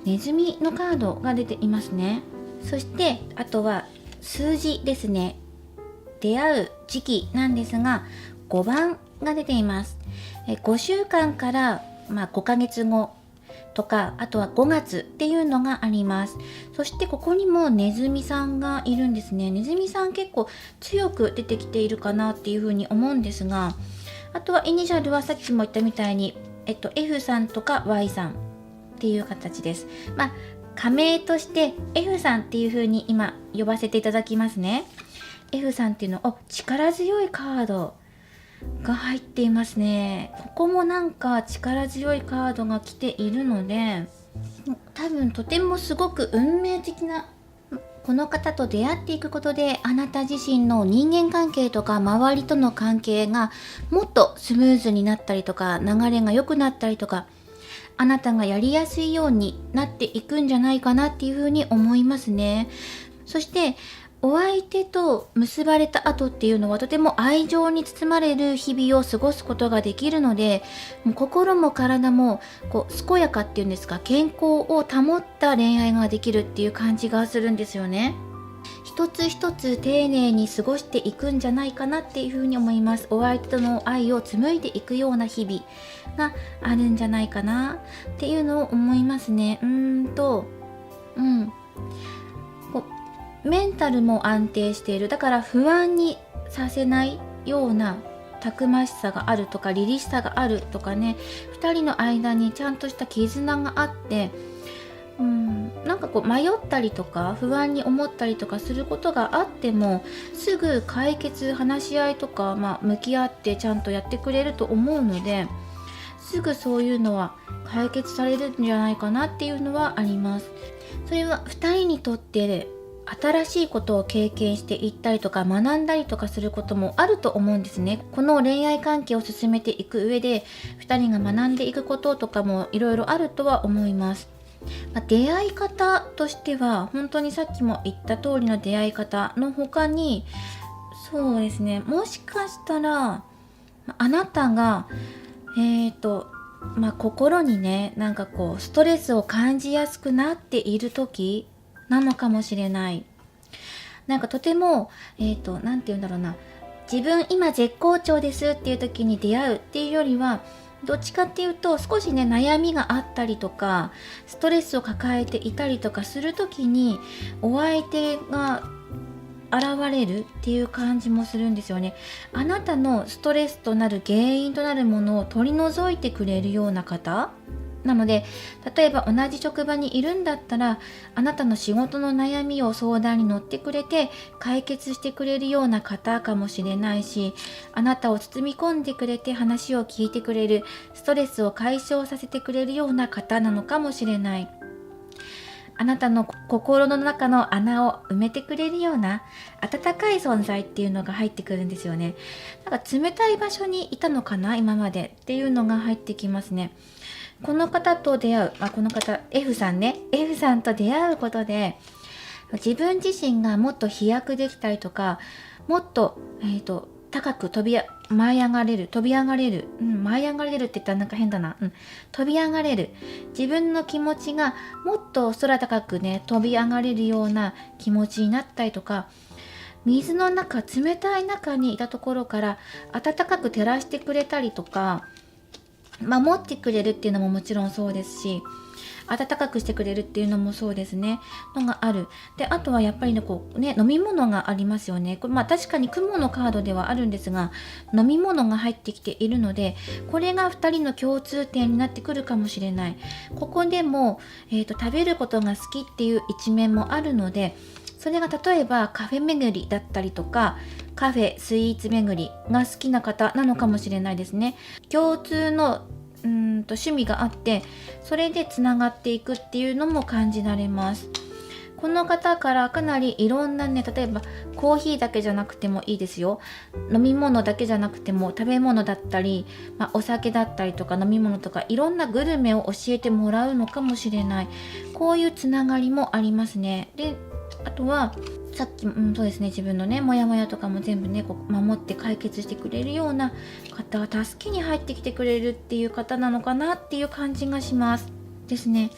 ネズミのカードが出ていますね。そしてあとは数字ですね。出会う時期なんですが、5番が出ています。5週間から、5ヶ月後とか、あとは5月っていうのがあります。そしてここにもネズミさんがいるんですね。ネズミさん結構強く出てきているかなっていうふうに思うんですが、あとはイニシャルはさっきも言ったみたいに、F さんとか Y さんっていう形です。仮名として F さんっていう風に今呼ばせていただきますね。F さんっていうの、力強いカードが入っていますね。ここもなんか力強いカードが来ているので、多分とてもすごく運命的な、この方と出会っていくことで、あなた自身の人間関係とか周りとの関係がもっとスムーズになったりとか、流れが良くなったりとか、あなたがやりやすいようになっていくんじゃないかなっていうふうに思いますね。そしてお相手と結ばれた後っていうのはとても愛情に包まれる日々を過ごすことができるので、もう心も体も健やかっていうんですか、健康を保った恋愛ができるっていう感じがするんですよね。一つ一つ丁寧に過ごしていくんじゃないかなっていうふうに思います。お相手との愛を紡いでいくような日々があるんじゃないかなっていうのを思いますね。メンタルも安定している。だから不安にさせないようなたくましさがあるとか、凛々しさがあるとかね、2人の間にちゃんとした絆があって、なんか迷ったりとか不安に思ったりとかすることがあっても、すぐ解決、話し合いとか、向き合ってちゃんとやってくれると思うので、すぐそういうのは解決されるんじゃないかなっていうのはあります。それは2人にとって新しいことを経験していったりとか学んだりとかすることもあると思うんですね。この恋愛関係を進めていく上で2人が学んでいくこととかもいろいろあるとは思います。出会い方としては本当にさっきも言った通りの出会い方の他に、そうですね、もしかしたらあなたが心にね、なんかストレスを感じやすくなっている時なのかもしれない。なんかとてもなんて言うんだろうな、自分今絶好調ですっていう時に出会うっていうよりは、どっちかっていうと少しね、悩みがあったりとかストレスを抱えていたりとかする時にお相手が現れるっていう感じもするんですよね。あなたのストレスとなる原因となるものを取り除いてくれるような方なので、例えば同じ職場にいるんだったら、あなたの仕事の悩みを相談に乗ってくれて解決してくれるような方かもしれないし、あなたを包み込んでくれて話を聞いてくれる、ストレスを解消させてくれるような方なのかもしれない。あなたの心の中の穴を埋めてくれるような温かい存在っていうのが入ってくるんですよね。なんか冷たい場所にいたのかな今までっていうのが入ってきますね。この方と出会う、この方 F さんね、F さんと出会うことで自分自身がもっと飛躍できたりとか、もっと高く舞い上がれる、舞い上がれるって言ったらなんか変だな、飛び上がれる、自分の気持ちがもっと空高くね飛び上がれるような気持ちになったりとか、水の中、冷たい中にいたところから暖かく照らしてくれたりとか、守ってくれるっていうのももちろんそうですし、暖かくしてくれるっていうのもそうですね、のがある。で、あとはやっぱりね、飲み物がありますよね。これ確かに雲のカードではあるんですが、飲み物が入ってきているので、これが2人の共通点になってくるかもしれない。ここでも、食べることが好きっていう一面もあるので、それが例えばカフェ巡りだったりとか、カフェスイーツ巡りが好きな方なのかもしれないですね。共通の趣味があって、それでつながっていくっていうのも感じられます。この方からかなりいろんなね、例えばコーヒーだけじゃなくてもいいですよ。飲み物だけじゃなくても食べ物だったり、お酒だったりとか飲み物とか、いろんなグルメを教えてもらうのかもしれない。こういうつながりもありますね。で、あとはさっき、そうですね、自分のねモヤモヤとかも全部ね守って解決してくれるような方が助けに入ってきてくれるっていう方なのかなっていう感じがしますですね。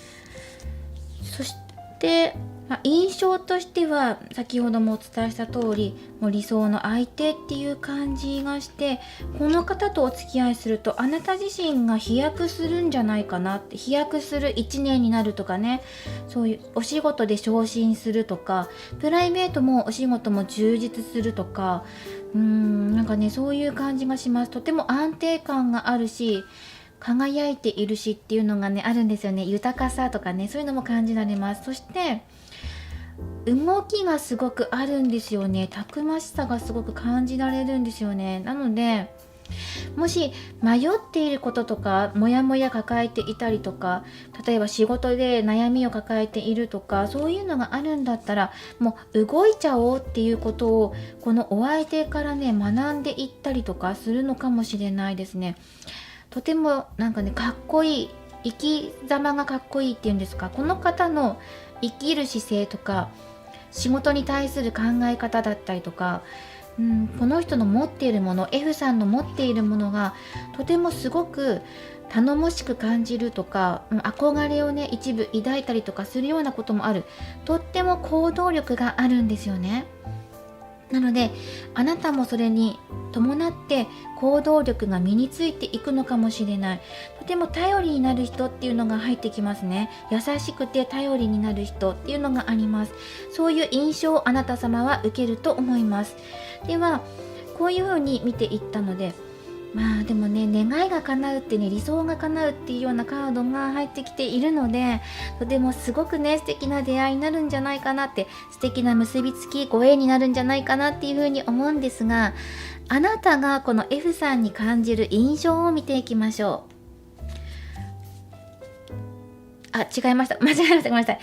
そして、印象としては先ほどもお伝えした通り、もう理想の相手っていう感じがして、この方とお付き合いするとあなた自身が飛躍するんじゃないかなって、飛躍する1年になるとかね、そういうお仕事で昇進するとか、プライベートもお仕事も充実するとか、なんかね、そういう感じがします。とても安定感があるし、輝いているしっていうのがね、あるんですよね。豊かさとかね、そういうのも感じられます。そして動きがすごくあるんですよね。たくましさがすごく感じられるんですよね。なので、もし迷っていることとか、モヤモヤ抱えていたりとか、例えば仕事で悩みを抱えているとか、そういうのがあるんだったら、もう動いちゃおうっていうことを、このお相手からね、学んでいったりとかするのかもしれないですね。とてもなんかね、かっこいい、生き様がかっこいいっていうんですか、この方の生きる姿勢とか、仕事に対する考え方だったりとか、この人の持っているもの、 F さんの持っているものがとてもすごく頼もしく感じるとか、憧れをね一部抱いたりとかするようなこともある。とっても行動力があるんですよね。なのであなたもそれに伴って行動力が身についていくのかもしれない。とても頼りになる人っていうのが入ってきますね。優しくて頼りになる人っていうのがあります。そういう印象をあなた様は受けると思います。ではこういう風に見ていったので、でもね、願いが叶うってね、理想が叶うっていうようなカードが入ってきているので、とてもすごくね、素敵な出会いになるんじゃないかなって、素敵な結びつき、ご縁になるんじゃないかなっていうふうに思うんですが、あなたがこの F さんに感じる印象を見ていきましょう。違いました。間違えました。ごめんなさい。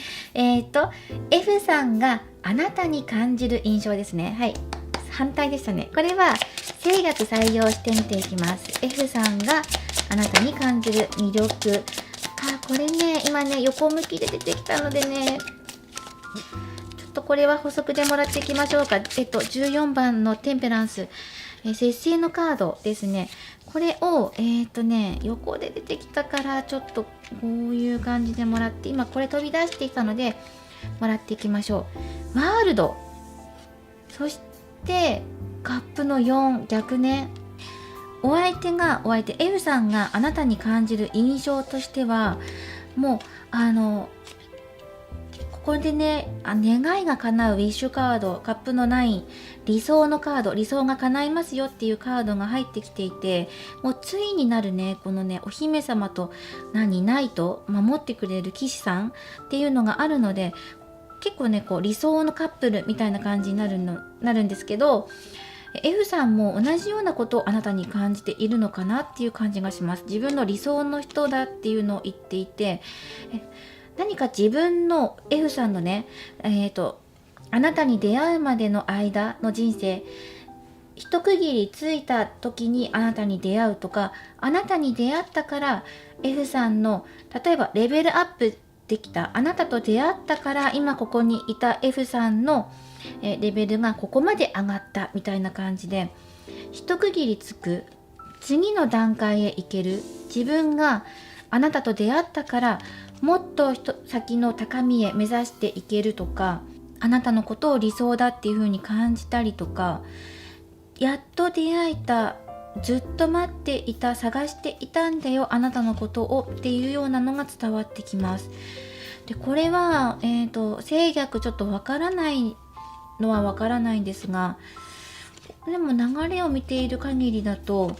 F さんがあなたに感じる印象ですね。はい。反対でしたね。これは、性学採用してみていきます。F さんがあなたに感じる魅力。これね、今ね、横向きで出てきたのでね、ちょっとこれは補足でもらっていきましょうか。14番のテンペランス。節制のカードですね。これを、横で出てきたから、ちょっとこういう感じでもらって、今これ飛び出していたので、もらっていきましょう。ワールド。そして、カップの4、逆ね。お相手、F さんがあなたに感じる印象としては、もう、ここでね、願いが叶うウィッシュカード、カップの9、理想のカード、理想が叶いますよっていうカードが入ってきていて、もうついになるね、このね、お姫様とナイト、守ってくれる騎士さんっていうのがあるので、結構ね、こう理想のカップルみたいな感じになるんですけど、F さんも同じようなことをあなたに感じているのかなっていう感じがします。自分の理想の人だっていうのを言っていて、何か自分の F さんのね、あなたに出会うまでの間の人生、一区切りついた時にあなたに出会うとか、あなたに出会ったから F さんの、例えばレベルアップできた、あなたと出会ったから今ここにいた F さんのレベルがここまで上がったみたいな感じで、一区切りつく、次の段階へ行ける、自分があなたと出会ったからもっと先の高みへ目指していけるとか、あなたのことを理想だっていう風に感じたりとか、やっと出会えた、ずっと待っていた、探していたんだよあなたのことをっていうようなのが伝わってきます。でこれは、性逆ちょっとわからないのはわからないんですが、でも流れを見ている限りだと、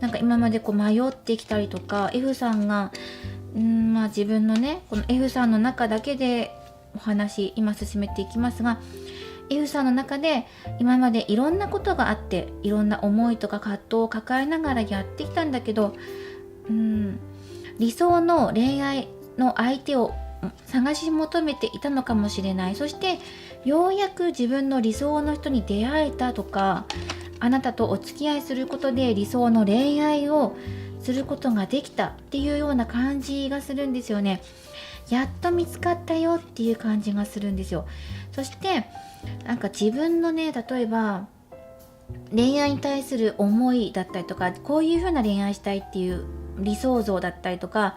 なんか今までこう迷ってきたりとか、 F さんが自分のね、この F さんの中だけでお話今進めていきますが、 F さんの中で今までいろんなことがあって、いろんな思いとか葛藤を抱えながらやってきたんだけど、理想の恋愛の相手を探し求めていたのかもしれない。そしてようやく自分の理想の人に出会えたとか、あなたとお付き合いすることで理想の恋愛をすることができたっていうような感じがするんですよね。やっと見つかったよっていう感じがするんですよ。そしてなんか自分のね、例えば恋愛に対する思いだったりとか、こういう風な恋愛したいっていう理想像だったりとか、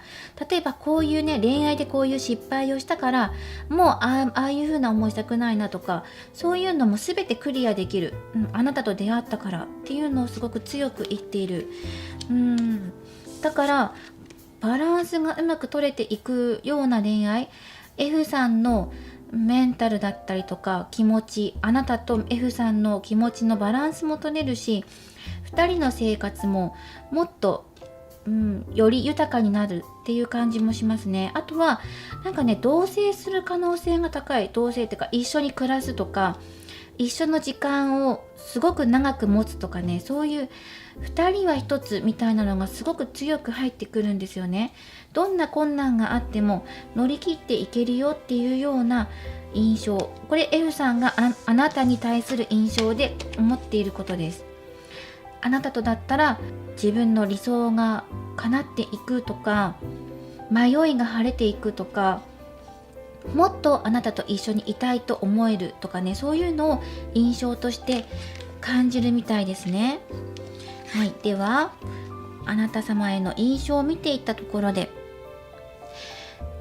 例えばこういうね、恋愛でこういう失敗をしたからもうああいう風な思いしたくないなとか、そういうのも全てクリアできる、あなたと出会ったからっていうのをすごく強く言っている。だからバランスがうまく取れていくような恋愛、F さんのメンタルだったりとか気持ち、あなたと F さんの気持ちのバランスも取れるし、2人の生活ももっと、より豊かになるっていう感じもしますね。あとはなんかね、同棲する可能性が高い。同棲っていうか一緒に暮らすとか、一緒の時間をすごく長く持つとかね、そういう2人は一つみたいなのがすごく強く入ってくるんですよね。どんな困難があっても乗り切っていけるよっていうような印象、これ F さんがあなたに対する印象で思っていることです。あなたとだったら自分の理想が叶っていくとか、迷いが晴れていくとか、もっとあなたと一緒にいたいと思えるとかね、そういうのを印象として感じるみたいですね。はい、ではあなた様への印象を見ていったところで、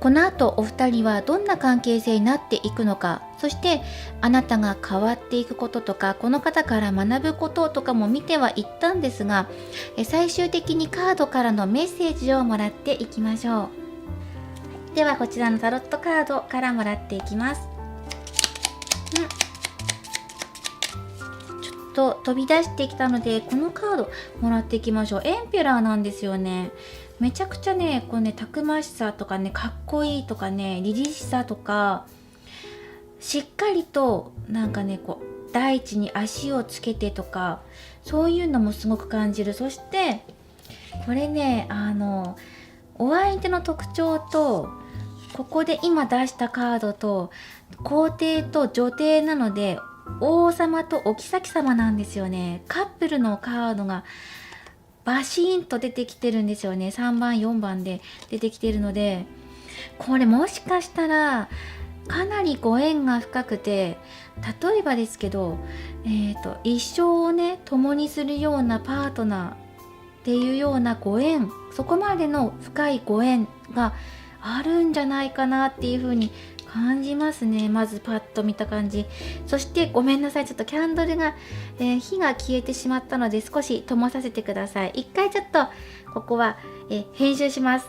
この後お二人はどんな関係性になっていくのか、そしてあなたが変わっていくこととか、この方から学ぶこととかも見てはいったんですが、最終的にカードからのメッセージをもらっていきましょう。ではこちらのタロットカードからもらっていきます。ちょっと飛び出してきたので、このカードもらっていきましょう。エンペラーなんですよね。めちゃくちゃね、こうね、たくましさとかね、かっこいいとかね、凛々しさとか、しっかりとなんかね、こう大地に足をつけてとか、そういうのもすごく感じる。そしてこれね、お相手の特徴と、ここで今出したカードと皇帝と女帝なので、王様とお妃様なんですよね。カップルのカードがバシーンと出てきてるんですよね。3番4番で出てきてるので、これもしかしたらかなりご縁が深くて、例えばですけど、一生をね共にするようなパートナーっていうようなご縁、そこまでの深いご縁があるんじゃないかなっていう風に感じますね。まずパッと見た感じ。そしてごめんなさい、ちょっとキャンドルが、火が消えてしまったので少し灯させてください。一回ちょっとここは、編集します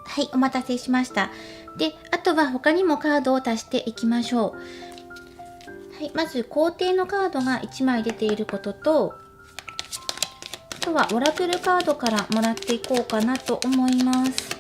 はい、お待たせしました。で、あとは他にもカードを足していきましょう。はい、まず皇帝のカードが1枚出ていることと、あとはオラクルカードからもらっていこうかなと思います。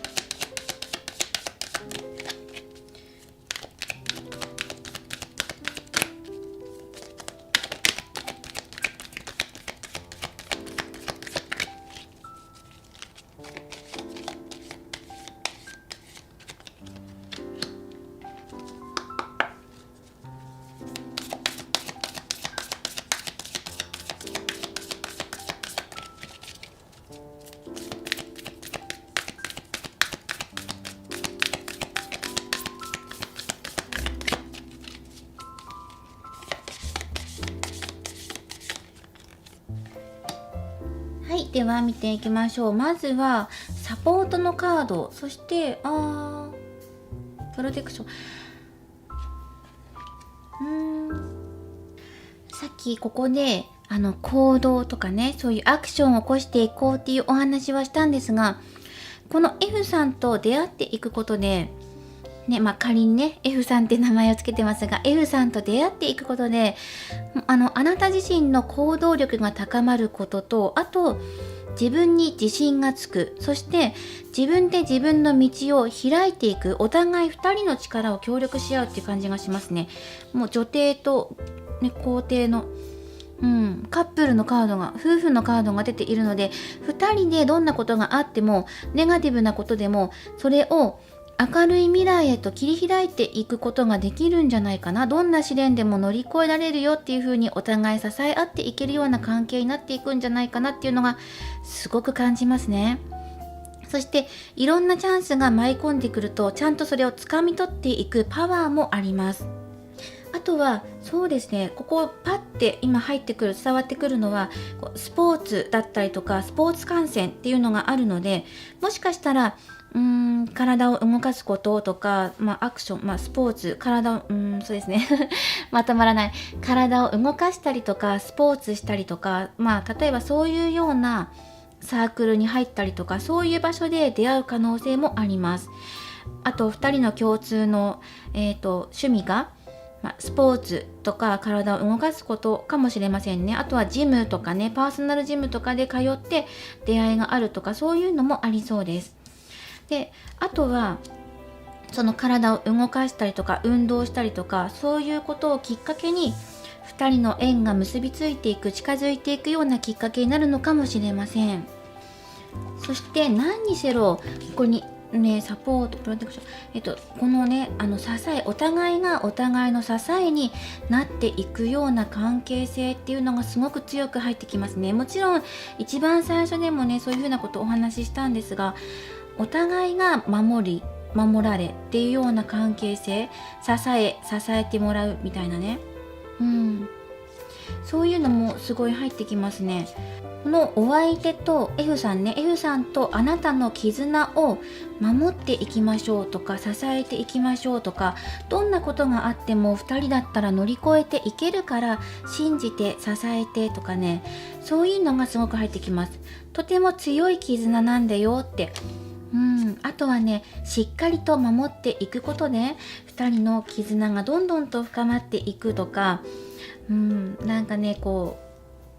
はい、では見ていきましょう。まずはサポートのカード、そしてプロテクション。さっきここで行動とかね、そういうアクションを起こしていこうっていうお話はしたんですが、この F さんと出会っていくことでね、仮にね F さんって名前をつけてますが、 F さんと出会っていくことであなた自身の行動力が高まることと、あと自分に自信がつく、そして自分で自分の道を開いていく、お互い2人の力を協力し合うっていう感じがしますね。もう女帝と、ね、皇帝のカップルのカードが、夫婦のカードが出ているので、2人でどんなことがあっても、ネガティブなことでもそれを明るい未来へと切り開いていくことができるんじゃないかな。どんな試練でも乗り越えられるよっていう風にお互い支え合っていけるような関係になっていくんじゃないかなっていうのがすごく感じますね。そしていろんなチャンスが舞い込んでくると、ちゃんとそれを掴み取っていくパワーもあります。あとはそうですね、ここパッて今入ってくる、伝わってくるのはスポーツだったりとかスポーツ観戦っていうのがあるので、もしかしたら体を動かすこととか、アクション、スポーツ、そうですねまとまらない、体を動かしたりとかスポーツしたりとか、例えばそういうようなサークルに入ったりとか、そういう場所で出会う可能性もあります。あと2人の共通の、趣味が、スポーツとか体を動かすことかもしれませんね。あとはジムとかね、パーソナルジムとかで通って出会いがあるとか、そういうのもありそうです。で、あとはその体を動かしたりとか運動したりとか、そういうことをきっかけに2人の縁が結びついていく、近づいていくようなきっかけになるのかもしれません。そして何にせよ、ここにね、サポート、プロテクション、このね、支え、お互いがお互いの支えになっていくような関係性っていうのがすごく強く入ってきますね。もちろん一番最初でもね、そういうふうなことをお話ししたんですが、お互いが守られっていうような関係性、支えてもらうみたいなね、そういうのもすごい入ってきますね。このお相手と F さんね、F さんとあなたの絆を守っていきましょうとか、支えていきましょうとか、どんなことがあっても2人だったら乗り越えていけるから信じて支えてとかね、そういうのがすごく入ってきます。とても強い絆なんだよって。あとはね、しっかりと守っていくことで2人の絆がどんどんと深まっていくとか、なんかね、こう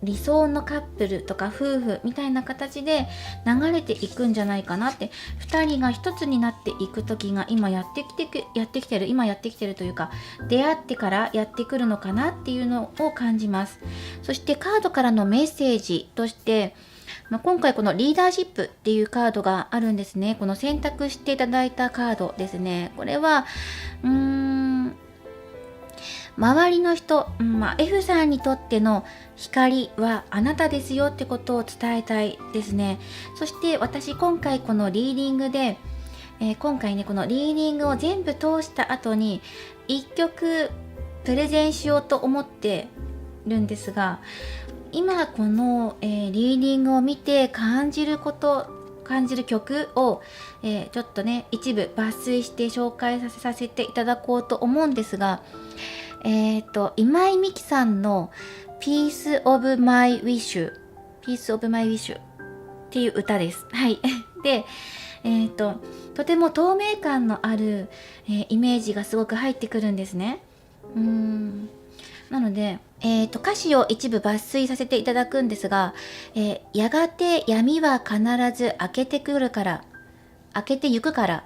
理想のカップルとか夫婦みたいな形で流れていくんじゃないかなって、2人が一つになっていく時が今やってきてるというか、出会ってからやってくるのかなっていうのを感じます。そしてカードからのメッセージとして、今回このリーダーシップっていうカードがあるんですね。この選択していただいたカードですね。これは周りの人、F さんにとっての光はあなたですよってことを伝えたいですね。そして私今回このリーディングで、今回ね、このリーディングを全部通した後に1曲プレゼンしようと思ってるんですが、今この、リーディングを見て感じる曲を、ちょっとね、一部抜粋して紹介させていただこうと思うんですが、今井美樹さんの Piece of My Wish っていう歌です。はい。で、とても透明感のある、イメージがすごく入ってくるんですね。なので、歌詞を一部抜粋させていただくんですが、やがて闇は必ず明けてゆくから、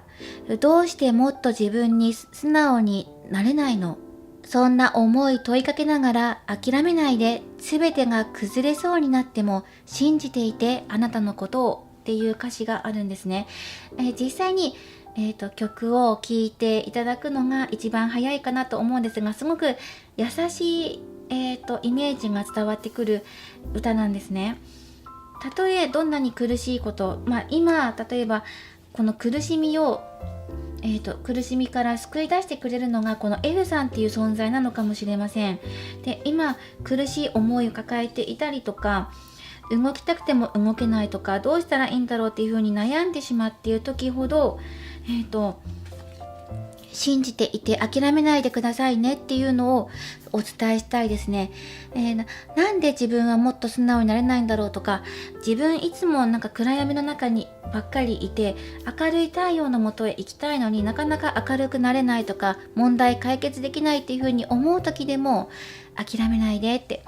どうしてもっと自分に素直になれないの？そんな思い問いかけながら諦めないで、全てが崩れそうになっても信じていて、あなたのことをっていう歌詞があるんですね。実際に曲を聴いていただくのが一番早いかなと思うんですが、すごく優しい、イメージが伝わってくる歌なんですね。たとえどんなに苦しいこと、今例えばこの苦しみを、苦しみから救い出してくれるのがこの F さんっていう存在なのかもしれません。で、今苦しい思いを抱えていたりとか、動きたくても動けないとか、どうしたらいいんだろうっていう風に悩んでしまっている時ほど、信じていて諦めないでくださいねっていうのをお伝えしたいですね。なんで自分はもっと素直になれないんだろうとか、自分いつもなんか暗闇の中にばっかりいて明るい太陽の下へ行きたいのになかなか明るくなれないとか、問題解決できないっていう風に思う時でも諦めないでって、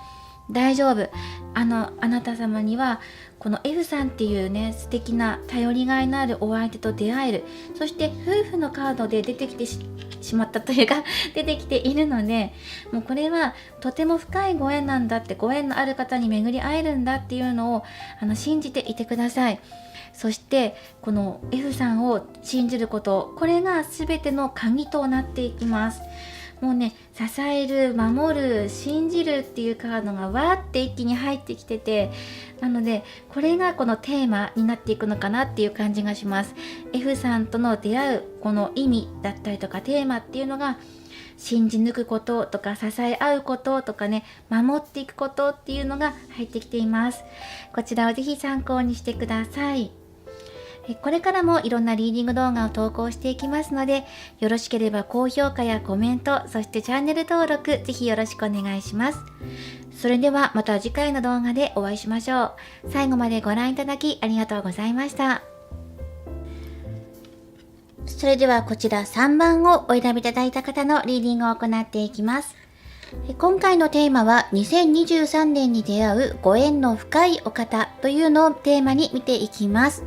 大丈夫、あなた様にはこの F さんっていうね、素敵な頼りがいのあるお相手と出会える。そして夫婦のカードで出てきてしまったというか出てきているので、もうこれはとても深いご縁なんだって、ご縁のある方に巡り会えるんだっていうのを信じていてください。そしてこの F さんを信じること、これが全ての鍵となっていきます。もうね、支える、守る、信じるっていうカードがわーって一気に入ってきてて、なのでこれがこのテーマになっていくのかなっていう感じがします。 F さんとの出会うこの意味だったりとかテーマっていうのが、信じ抜くこととか支え合うこととかね、守っていくことっていうのが入ってきています。こちらをぜひ参考にしてください。これからもいろんなリーディング動画を投稿していきますので、よろしければ高評価やコメント、そしてチャンネル登録ぜひよろしくお願いします。それではまた次回の動画でお会いしましょう。最後までご覧いただきありがとうございました。それではこちら3番をお選びいただいた方のリーディングを行っていきます。今回のテーマは2023年に出会うご縁の深いお方というのをテーマに見ていきます。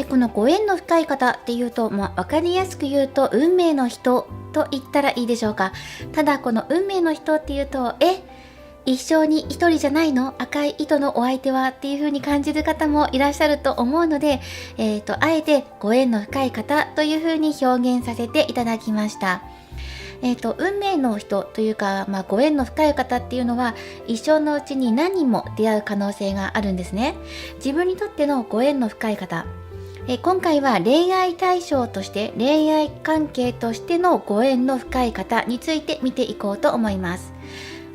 このご縁の深い方っていうと、わかりやすく言うと運命の人と言ったらいいでしょうか。ただこの運命の人っていうと、一生に一人じゃないの？赤い糸のお相手はっていう風に感じる方もいらっしゃると思うので、あえてご縁の深い方という風に表現させていただきました。運命の人というか、ご縁の深い方っていうのは一生のうちに何人も出会う可能性があるんですね。自分にとってのご縁の深い方、今回は恋愛対象として恋愛関係としてのご縁の深い方について見ていこうと思います。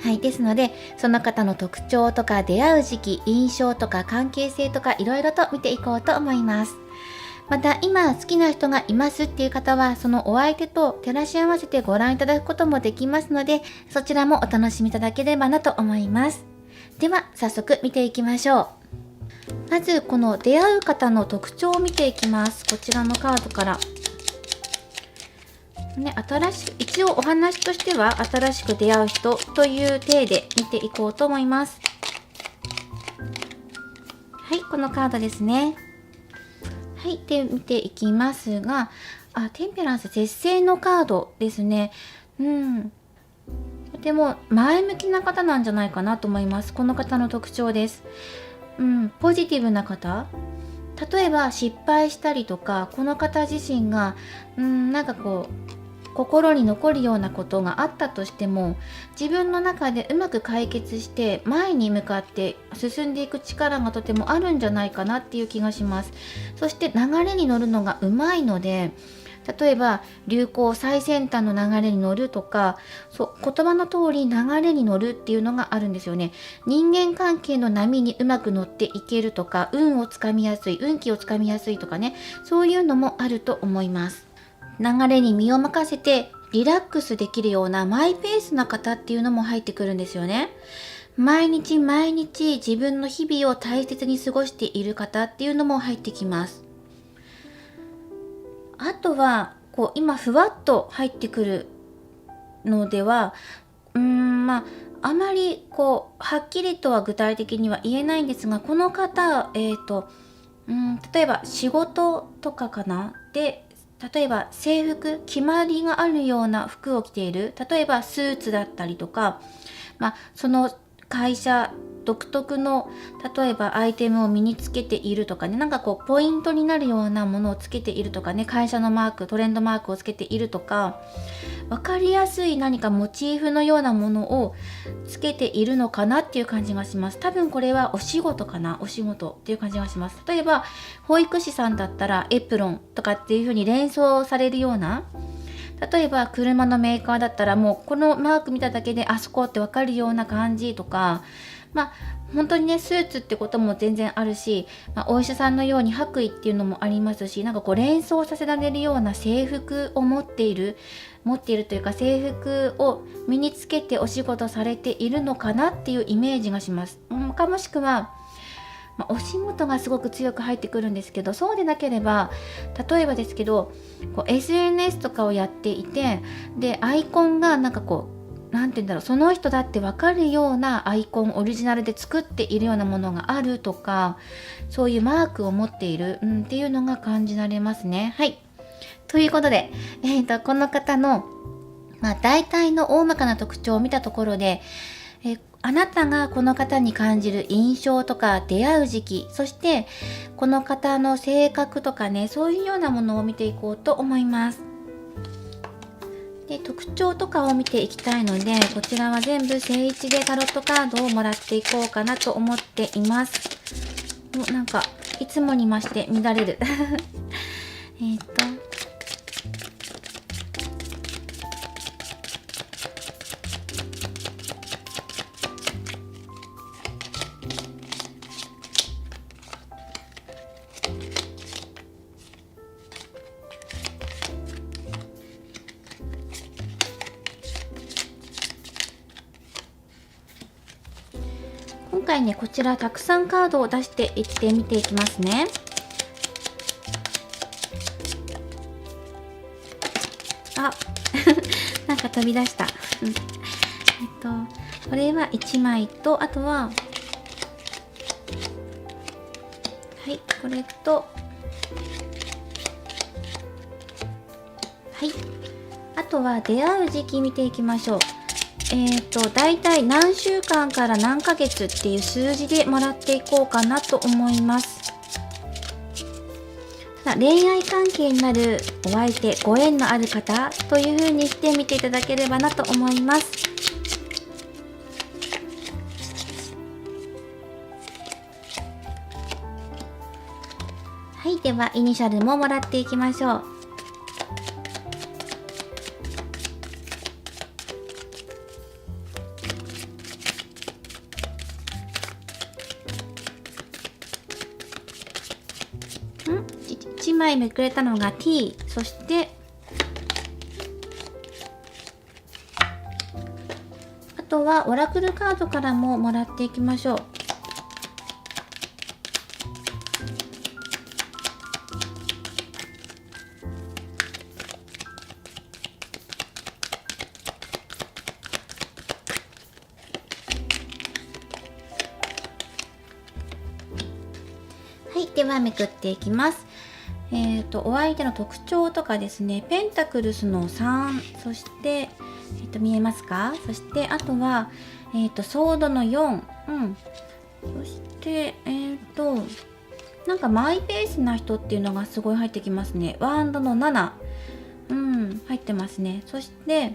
はい、ですのでその方の特徴とか出会う時期、印象とか関係性とかいろいろと見ていこうと思います。また今好きな人がいますっていう方はそのお相手と照らし合わせてご覧いただくこともできますので、そちらもお楽しみいただければなと思います。では早速見ていきましょう。まずこの出会う方の特徴を見ていきます。こちらのカードから一応お話としては新しく出会う人という体で見ていこうと思います。はい、このカードですね。はい、で見ていきますが、テンペランス絶世のカードですね。とても前向きな方なんじゃないかなと思います。この方の特徴です。ポジティブな方。例えば失敗したりとか、この方自身が心に残るようなことがあったとしても、自分の中でうまく解決して前に向かって進んでいく力がとてもあるんじゃないかなっていう気がします。そして流れに乗るのがうまいので、例えば流行最先端の流れに乗るとか、言葉の通り流れに乗るっていうのがあるんですよね。人間関係の波にうまく乗っていけるとか、運をつかみやすい、運気をつかみやすいとかね、そういうのもあると思います。流れに身を任せてリラックスできるようなマイペースな方っていうのも入ってくるんですよね。毎日毎日自分の日々を大切に過ごしている方っていうのも入ってきます。あとは今ふわっと入ってくるのでは、あまりはっきりとは具体的には言えないんですが、この方例えば仕事とかかなで、例えば制服、決まりがあるような服を着ている、例えばスーツだったりとか、その会社独特の例えばアイテムを身につけているとかね、ポイントになるようなものをつけているとかね、会社のマーク、トレンドマークをつけているとか、分かりやすい何かモチーフのようなものをつけているのかなっていう感じがします。多分これはお仕事かな、お仕事っていう感じがします。例えば保育士さんだったらエプロンとかっていう風に連想されるような、例えば車のメーカーだったらもうこのマーク見ただけであそこって分かるような感じとか、本当にねスーツってことも全然あるし、お医者さんのように白衣っていうのもありますし、連想させられるような制服を持っているというか、制服を身につけてお仕事されているのかなっていうイメージがします。かもしくはお仕事がすごく強く入ってくるんですけど、そうでなければ例えばですけどSNS とかをやっていて、でアイコンがその人だって分かるようなアイコンオリジナルで作っているようなものがあるとか、そういうマークを持っている、っていうのが感じられますね。はい、ということで、この方の、大体の大まかな特徴を見たところで、あなたがこの方に感じる印象とか出会う時期、そしてこの方の性格とかね、そういうようなものを見ていこうと思います。で、特徴とかを見ていきたいので、こちらは全部正位置でタロットカードをもらっていこうかなと思っています。いつもに増して乱れる回ねこちらたくさんカードを出していって見ていきますね。あなんか飛び出したこれは1枚と、あとははいこれと、はいあとは出会う時期見ていきましょう。だいたい何週間から何ヶ月っていう数字でもらっていこうかなと思います。恋愛関係になるお相手、ご縁のある方という風にして見ていただければなと思います。はい、ではイニシャルももらっていきましょう。1枚めくれたのが T、 そしてあとはオラクルカードからももらっていきましょう。はい、ではめくっていきます。お相手の特徴とかですね、ペンタクルスの3、そして、見えますか？そしてあとは、ソードの4、そしてなんかマイペースな人っていうのがすごい入ってきますね。ワンドの7、入ってますね。そして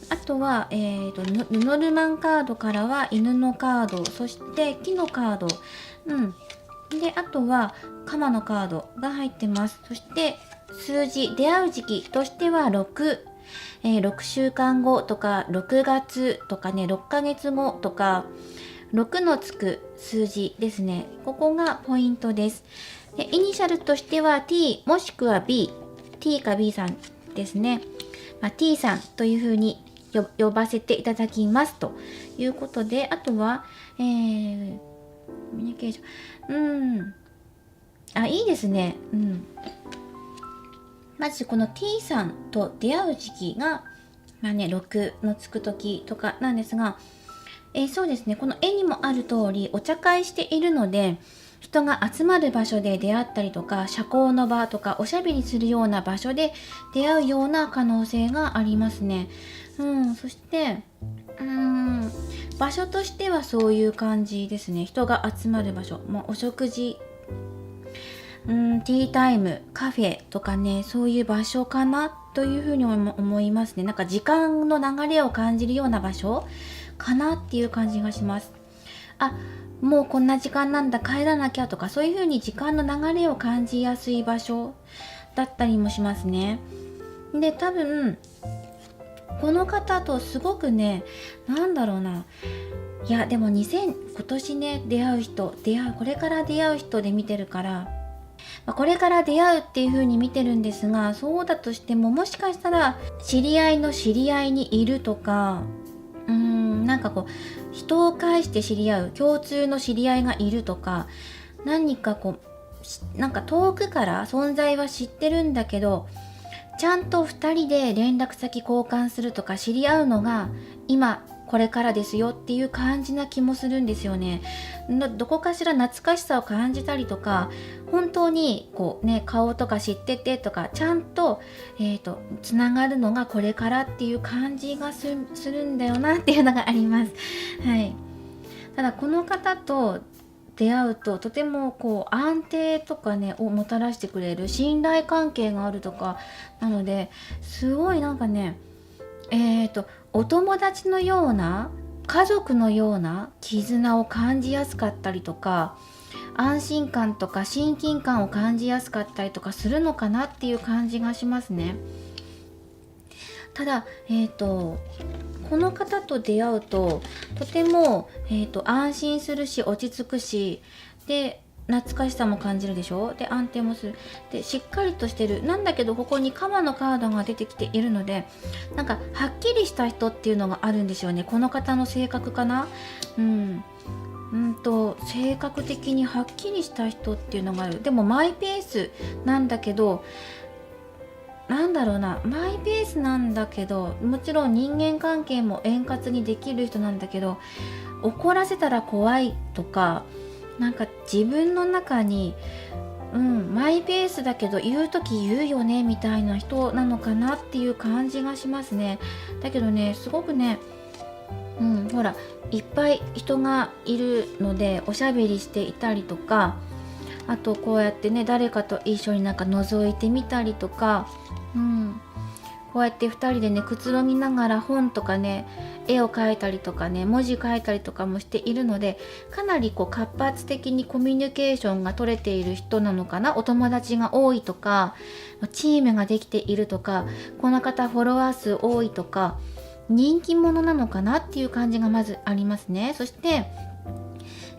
あとは、ルノルマンカードからは犬のカード、そして木のカード、であとはカマのカードが入ってます。そして数字、出会う時期としては6、6週間後とか6月とかね、6ヶ月後とか6のつく数字ですね。ここがポイントです。でイニシャルとしては T もしくは B、T か B さんですね。T さんというふうに呼ばせていただきますということで、あとは、コミュニケーション、いいですね。まずこの T さんと出会う時期が、6のつく時とかなんですが、そうですね、この絵にもある通りお茶会しているので、人が集まる場所で出会ったりとか、社交の場とかおしゃべりするような場所で出会うような可能性がありますね。そして場所としてはそういう感じですね。人が集まる場所、お食事、ティータイム、カフェとかね、そういう場所かなというふうに思いますね。なんか時間の流れを感じるような場所かなっていう感じがします。もうこんな時間なんだ、帰らなきゃとか、そういうふうに時間の流れを感じやすい場所だったりもしますね。で、多分この方とすごくね、いやでも今年ね、これから出会う人で見てるから、これから出会うっていう風に見てるんですが、そうだとしてももしかしたら知り合いの知り合いにいるとか、人を介して知り合う共通の知り合いがいるとか、何か遠くから存在は知ってるんだけど、ちゃんと2人で連絡先交換するとか知り合うのが今これからですよっていう感じな気もするんですよね。どこかしら懐かしさを感じたりとか、本当に顔とか知っててとか、ちゃんとつながるのがこれからっていう感じがするんだよなっていうのがあります。はい。ただこの方と出会うととても安定とかねをもたらしてくれる、信頼関係があるとかなので、すごいお友達のような、家族のような絆を感じやすかったりとか、安心感とか親近感を感じやすかったりとかするのかなっていう感じがしますね。ただこの方と出会うととても、安心するし落ち着くし、で懐かしさも感じるでしょ。で安定もする。でしっかりとしてる。なんだけどここにカマのカードが出てきているので、はっきりした人っていうのがあるんですよね。この方の性格かな。性格的にはっきりした人っていうのがある。でもマイペースなんだけど、なんだろうな、マイペースなんだけど、もちろん人間関係も円滑にできる人なんだけど、怒らせたら怖いとか、なんか自分の中に、マイペースだけど言う時言うよねみたいな人なのかなっていう感じがしますね。だけどね、すごくね、ほら、いっぱい人がいるのでおしゃべりしていたりとか、あとこうやってね、誰かと一緒になんか覗いてみたりとか、こうやって2人でね、くつろぎながら本とかね、絵を描いたりとかね、文字書いたりとかもしているので、かなりこう活発的にコミュニケーションが取れている人なのかな。お友達が多いとか、チームができているとか、この方フォロワー数多いとか、人気者なのかなっていう感じがまずありますね。そして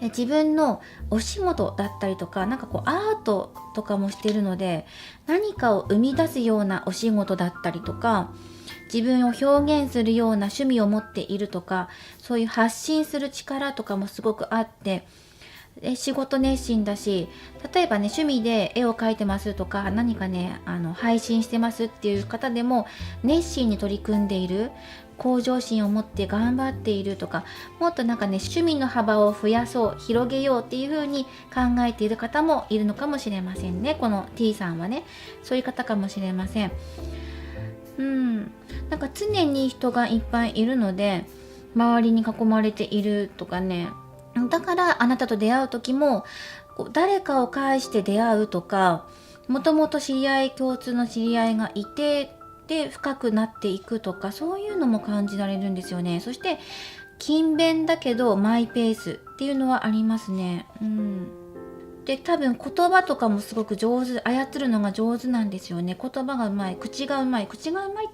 自分のお仕事だったりとか、なんかこうアートとかもしてるので、何かを生み出すようなお仕事だったりとか、自分を表現するような趣味を持っているとか、そういう発信する力とかもすごくあって、仕事熱心だし、例えばね、趣味で絵を描いてますとか、何かね、配信してますっていう方でも熱心に取り組んでいる、向上心を持って頑張っているとか、もっとなんかね、趣味の幅を増やそう、広げようっていう風に考えている方もいるのかもしれませんね。この T さんはね、そういう方かもしれません。なんか常に人がいっぱいいるので、周りに囲まれているとかね、だからあなたと出会う時も誰かを介して出会うとか、もともと共通の知り合いがいて、で深くなっていくとか、そういうのも感じられるんですよね。そして勤勉だけどマイペースっていうのはありますね。で、多分言葉とかもすごく上手、操るのが上手なんですよね。言葉がうまい、口がうまいって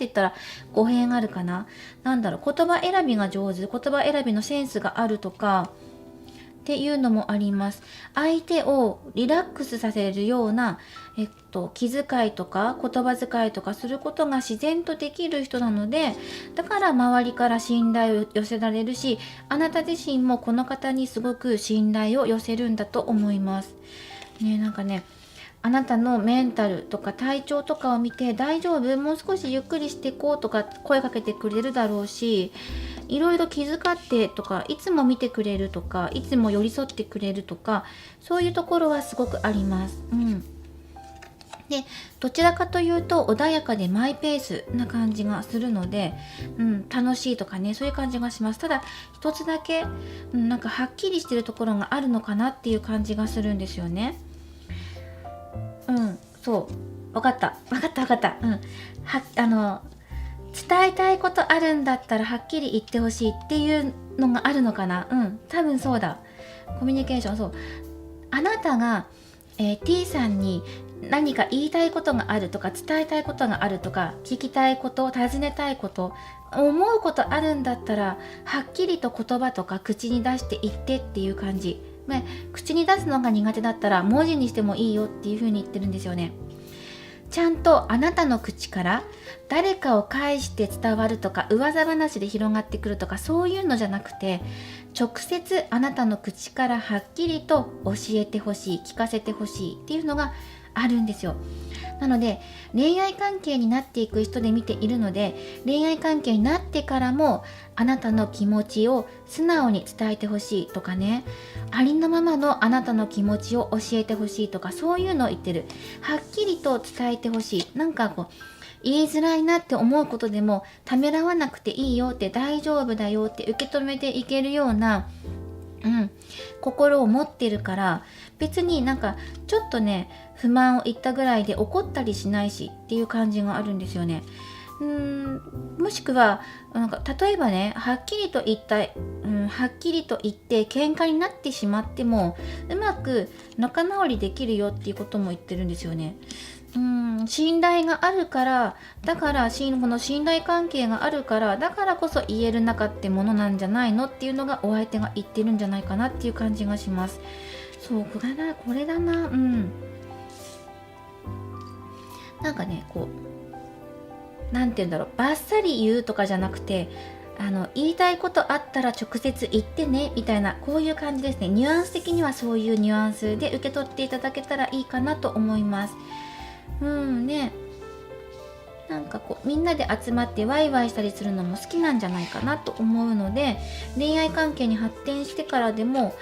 言ったら語弊があるかな。言葉選びが上手、言葉選びのセンスがあるとかっていうのもあります。相手をリラックスさせるような、気遣いとか言葉遣いとかすることが自然とできる人なので、だから周りから信頼を寄せられるし、あなた自身もこの方にすごく信頼を寄せるんだと思います。なんかね、あなたのメンタルとか体調とかを見て、大丈夫？もう少しゆっくりしていこうとか声かけてくれるだろうし、いろいろ気遣ってとか、いつも見てくれるとか、いつも寄り添ってくれるとか、そういうところはすごくあります。で、どちらかというと穏やかでマイペースな感じがするので、楽しいとかね、そういう感じがします。ただ一つだけ、なんかはっきりしてるところがあるのかなっていう感じがするんですよね。そう、わかった。伝えたいことあるんだったらはっきり言ってほしいっていうのがあるのかな。多分そうだ。コミュニケーション、そう。あなたが、T さんに何か言いたいことがあるとか、伝えたいことがあるとか、聞きたいこと、尋ねたいこと、思うことあるんだったら、はっきりと言葉とか口に出して言ってっていう感じ。口に出すのが苦手だったら文字にしてもいいよっていう風に言ってるんですよね。ちゃんとあなたの口から誰かを介して伝わるとか、噂話で広がってくるとか、そういうのじゃなくて、直接あなたの口からはっきりと教えてほしい、聞かせてほしいっていうのがあるんですよ。なので恋愛関係になっていく人で見ているので、恋愛関係になってからもあなたの気持ちを素直に伝えてほしいとかね、ありのままのあなたの気持ちを教えてほしいとか、そういうのを言ってる。はっきりと伝えてほしい。なんかこう言いづらいなって思うことでもためらわなくていいよって、大丈夫だよって受け止めていけるような心を持ってるから、別になんかちょっとね、不満を言ったぐらいで怒ったりしないしっていう感じがあるんですよね。もしくはなんか例えばね、はっきりと言って喧嘩になってしまってもうまく仲直りできるよっていうことも言ってるんですよね。信頼があるから、だからこの信頼関係があるから、だからこそ言える仲ってものなんじゃないのっていうのがお相手が言ってるんじゃないかなっていう感じがします。そう、これだな。なんかね、こうなんて言うんだろう、バッサリ言うとかじゃなくて、言いたいことあったら直接言ってねみたいな、こういう感じですね。ニュアンス的にはそういうニュアンスで受け取っていただけたらいいかなと思います。ね、なんかこうみんなで集まってワイワイしたりするのも好きなんじゃないかなと思うので、恋愛関係に発展してからでも、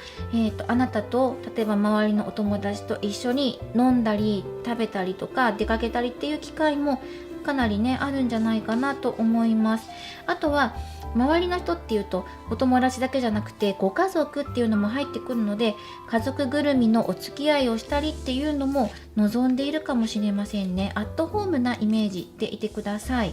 あなたと例えば周りのお友達と一緒に飲んだり食べたりとか出かけたりっていう機会もかなりねあるんじゃないかなと思います。あとは周りの人っていうとお友達だけじゃなくてご家族っていうのも入ってくるので、家族ぐるみのお付き合いをしたりっていうのも望んでいるかもしれませんね。アットホームなイメージでいてください。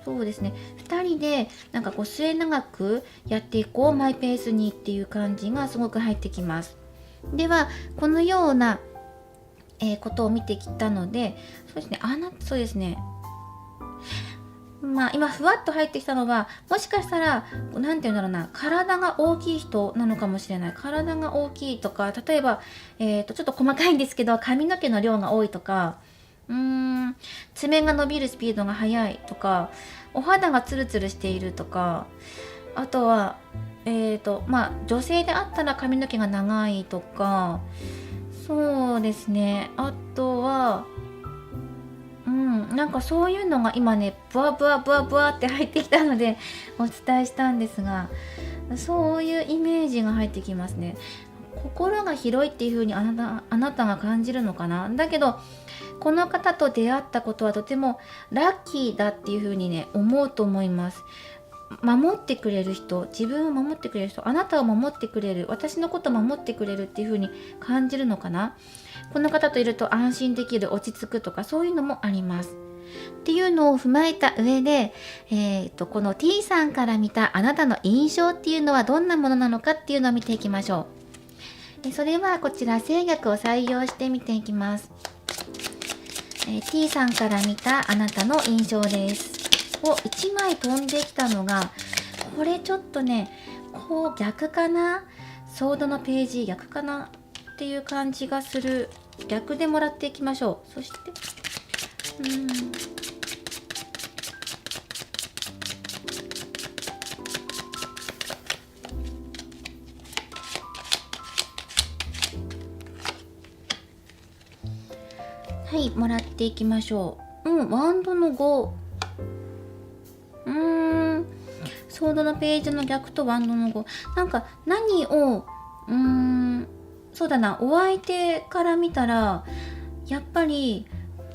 そうですね、2人でなんかこう末永くやっていこう、マイペースにっていう感じがすごく入ってきます。ではこのような、ことを見てきたので、そうですね、今ふわっと入ってきたのは、もしかしたらなんていうんだろうな、体が大きい人なのかもしれない。体が大きいとか、例えば、ちょっと細かいんですけど髪の毛の量が多いとか、爪が伸びるスピードが速いとか、お肌がツルツルしているとか、あとは女性であったら髪の毛が長いとか、そうですね、あとはなんかそういうのが今ねブワブワブワブワって入ってきたのでお伝えしたんですが、そういうイメージが入ってきますね。心が広いっていう風にあなたが感じるのかな。だけどこの方と出会ったことはとてもラッキーだっていう風にね思うと思います。守ってくれる人、自分を守ってくれる人、あなたを守ってくれる、私のことを守ってくれるっていう風に感じるのかな。この方といると安心できる、落ち着くとか、そういうのもありますっていうのを踏まえた上で、この T さんから見たあなたの印象っていうのはどんなものなのかっていうのを見ていきましょう。それはこちら制約を採用して見ていきます。T さんから見たあなたの印象です。1枚飛んできたのが、これちょっとねこう逆かな、ソードのページ逆かなっていう感じがする。逆でもらっていきましょう。そしてはい、もらっていきましょう。ワンドの5、ソードのページの逆とワンドの5、なんか何をそうだな、お相手から見たらやっぱり、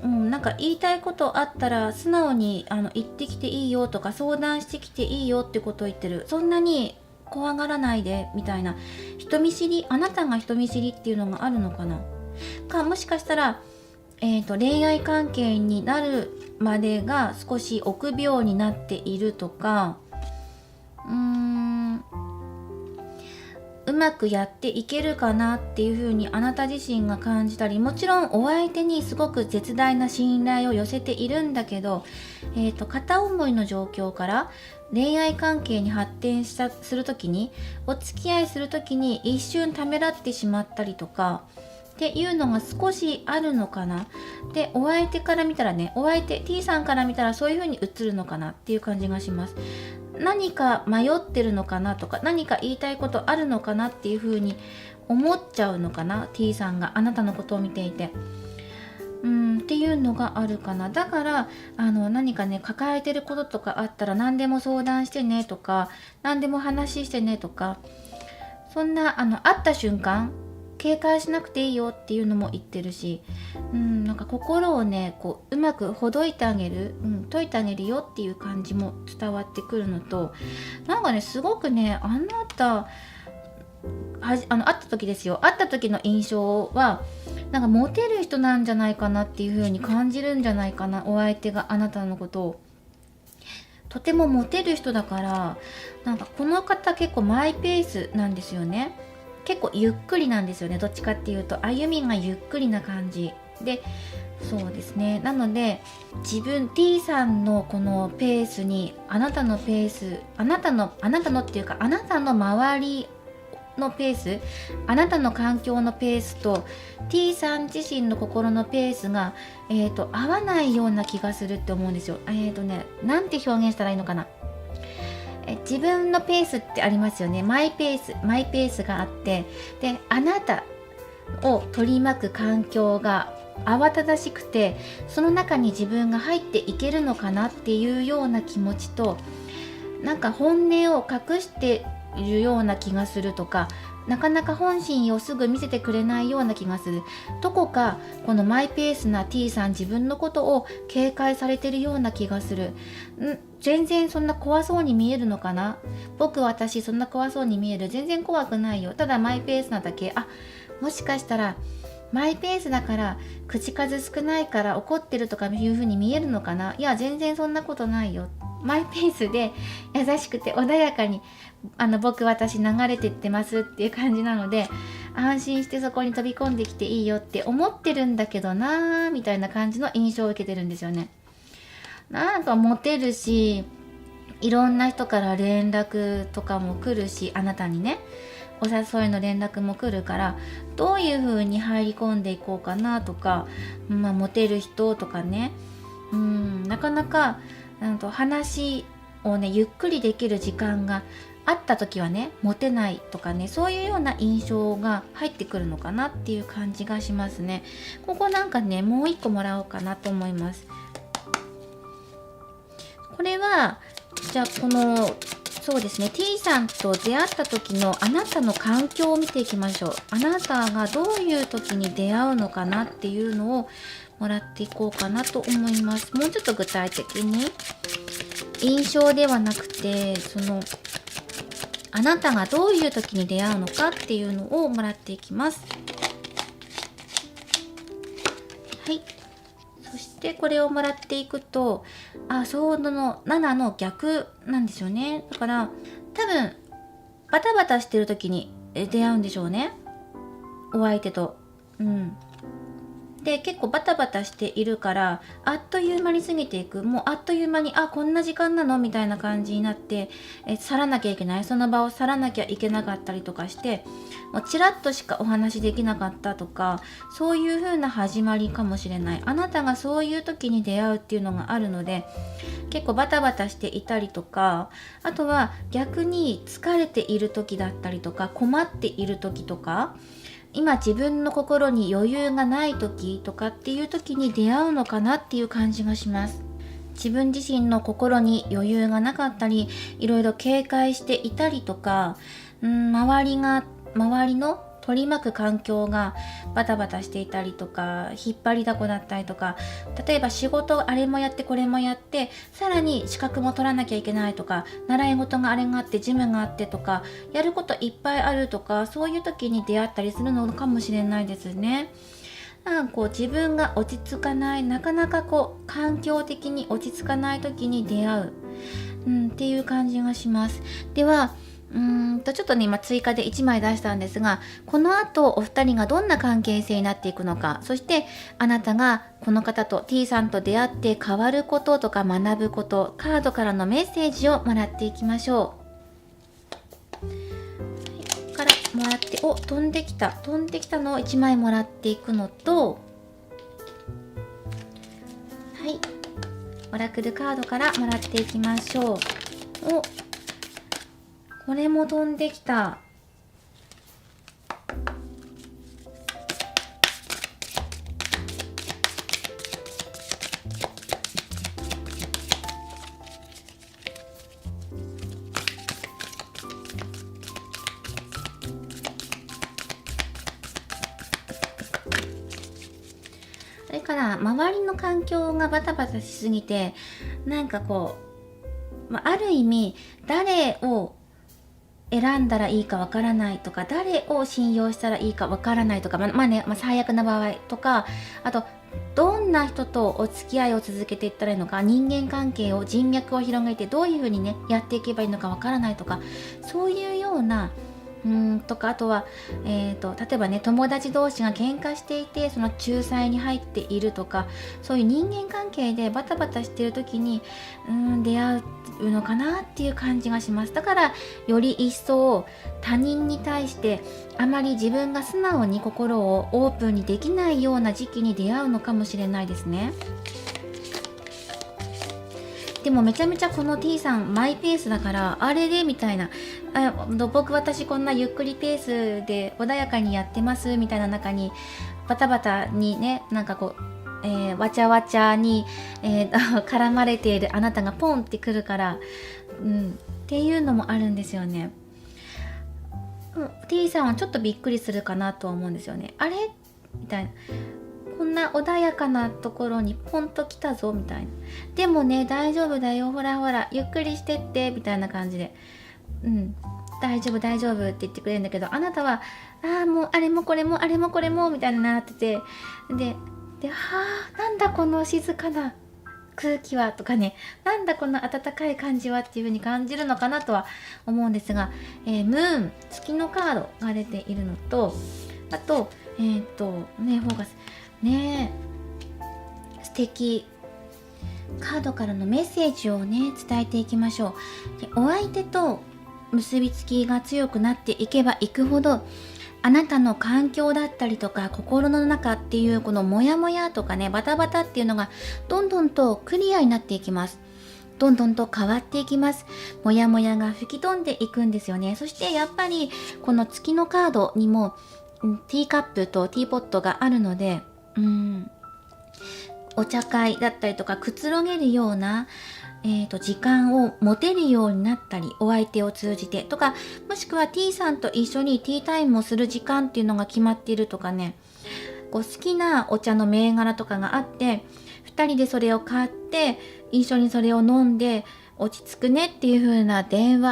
なんか言いたいことあったら素直に言ってきていいよとか、相談してきていいよってことを言ってる。そんなに怖がらないでみたいな、人見知り、あなたが人見知りっていうのがあるのかな。もしかしたら、恋愛関係になるまでが少し臆病になっているとか、うまくやっていけるかなっていう風にあなた自身が感じたり、もちろんお相手にすごく絶大な信頼を寄せているんだけど、片思いの状況から恋愛関係に発展するときに、お付き合いするときに一瞬ためらってしまったりとかっていうのが少しあるのかな。で、お相手から見たらね、お相手 T さんから見たらそういう風に映るのかなっていう感じがします。何か迷ってるのかなとか、何か言いたいことあるのかなっていう風に思っちゃうのかな、 T さんがあなたのことを見ていてっていうのがあるかな。だから何かね抱えてることとかあったら何でも相談してねとか、何でも話してねとか、そんな会った瞬間警戒しなくていいよっていうのも言ってるし、なんか心をねこううまくほどいてあげる、解いてあげるよっていう感じも伝わってくるのと、なんかねすごくねあなた会った時ですよ、会った時の印象はなんかモテる人なんじゃないかなっていう風に感じるんじゃないかな。お相手があなたのことをとてもモテる人だから、なんかこの方結構マイペースなんですよね。結構ゆっくりなんですよね。どっちかっていうと歩みがゆっくりな感じで、そうですね。なので自分 T さんのこのペースに、あなたのペース、あなたのっていうかあなたの周りのペース、あなたの環境のペースと T さん自身の心のペースが、合わないような気がするって思うんですよ。なんて表現したらいいのかな。自分のペースってありますよね。マイペースがあって、であなたを取り巻く環境が慌ただしくて、その中に自分が入っていけるのかなっていうような気持ちと、なんか本音を隠しているような気がするとか、なかなか本心をすぐ見せてくれないような気がする。どこかこのマイペースな T さん、自分のことを警戒されてるような気がする。全然そんな怖そうに見えるのかな。私そんな怖そうに見える？全然怖くないよ。ただマイペースなだけ。もしかしたらマイペースだから口数少ないから怒ってるとかいう風に見えるのかな。いや、全然そんなことないよ。マイペースで優しくて穏やかに私流れてってますっていう感じなので、安心してそこに飛び込んできていいよって思ってるんだけどなーみたいな感じの印象を受けてるんですよね。なんかモテるし、いろんな人から連絡とかも来るし、あなたにねお誘いの連絡も来るから、どういう風に入り込んでいこうかなとか、モテる人とかね、なかなか話をねゆっくりできる時間があった時はね、モテないとかね、そういうような印象が入ってくるのかなっていう感じがしますね。ここなんかね、もう一個もらおうかなと思います。これはじゃあそうですね、 T さんと出会った時のあなたの環境を見ていきましょう。あなたがどういう時に出会うのかなっていうのをもらっていこうかなと思います。もうちょっと具体的に、印象ではなくて、あなたがどういう時に出会うのかっていうのをもらっていきます。はい。そしてこれをもらっていくと、その7の逆なんですよね。だから多分バタバタしてる時に出会うんでしょうね、お相手と。で結構バタバタしているから、あっという間に過ぎていく。もうあっという間にこんな時間なのみたいな感じになって、去らなきゃいけない、その場を去らなきゃいけなかったりとかして、もうちらっとしかお話できなかったとか、そういう風な始まりかもしれない。あなたがそういう時に出会うっていうのがあるので、結構バタバタしていたりとか、あとは逆に疲れている時だったりとか、困っている時とか、今自分の心に余裕がない時とかっていう時に出会うのかなっていう感じがします。自分自身の心に余裕がなかったり、いろいろ警戒していたりとか、周りの取り巻く環境がバタバタしていたりとか、引っ張りだこだったりとか、例えば仕事あれもやってこれもやって、さらに資格も取らなきゃいけないとか、習い事があれがあってジムがあってとか、やることいっぱいあるとか、そういう時に出会ったりするのかもしれないですね。自分が落ち着かない、なかなか環境的に落ち着かない時に出会う、っていう感じがします。ではちょっとね今追加で1枚出したんですが、この後お二人がどんな関係性になっていくのか、そしてあなたがこの方と T さんと出会って変わることとか学ぶこと、カードからのメッセージをもらっていきましょう。からもらって、飛んできたのを1枚もらっていくのと、オラクルカードからもらっていきましょう。これも飛んできた。それから周りの環境がバタバタしすぎて、なんかある意味誰を選んだらいいかわからないとか、誰を信用したらいいかわからないとか、最悪な場合とか、あとどんな人とお付き合いを続けていったらいいのか、人間関係を人脈を広げてどういうふうにねやっていけばいいのかわからないとか、そういうようなとか、あとは、例えばね友達同士が喧嘩していてその仲裁に入っているとか、そういう人間関係でバタバタしている時に出会うのかなっていう感じがします。だからより一層他人に対してあまり自分が素直に心をオープンにできないような時期に出会うのかもしれないですね。でもめちゃめちゃこの T さんマイペースだから、あれでみたいな、私こんなゆっくりペースで穏やかにやってますみたいな中に、バタバタにね、なんかこう、わちゃわちゃに、絡まれているあなたがポンってくるから、っていうのもあるんですよね。T さんはちょっとびっくりするかなとは思うんですよね。あれみたいな。こんな穏やかなところにポンと来たぞみたいな。でもね、大丈夫だよ、ほらほらゆっくりしてってみたいな感じで、大丈夫大丈夫って言ってくれるんだけど、あなたはもうあれもこれもあれもこれもみたいになってて、でなんだこの静かな空気はとかね、なんだこの温かい感じはっていう風に感じるのかなとは思うんですが、ムーン、月のカードが出ているのと、あとフォーカスね、素敵。カードからのメッセージをね、伝えていきましょう。で、お相手と結びつきが強くなっていけばいくほど、あなたの環境だったりとか心の中っていうこのモヤモヤとかね、バタバタっていうのがどんどんとクリアになっていきます。どんどんと変わっていきます。モヤモヤが吹き飛んでいくんですよね。そしてやっぱりこの月のカードにもティーカップとティーポットがあるので、お茶会だったりとかくつろげるような時間を持てるようになったり、お相手を通じてとか、もしくは T さんと一緒にティータイムをする時間っていうのが決まっているとかね、こう好きなお茶の銘柄とかがあって、2人でそれを買って一緒にそれを飲んで落ち着くねっていう風な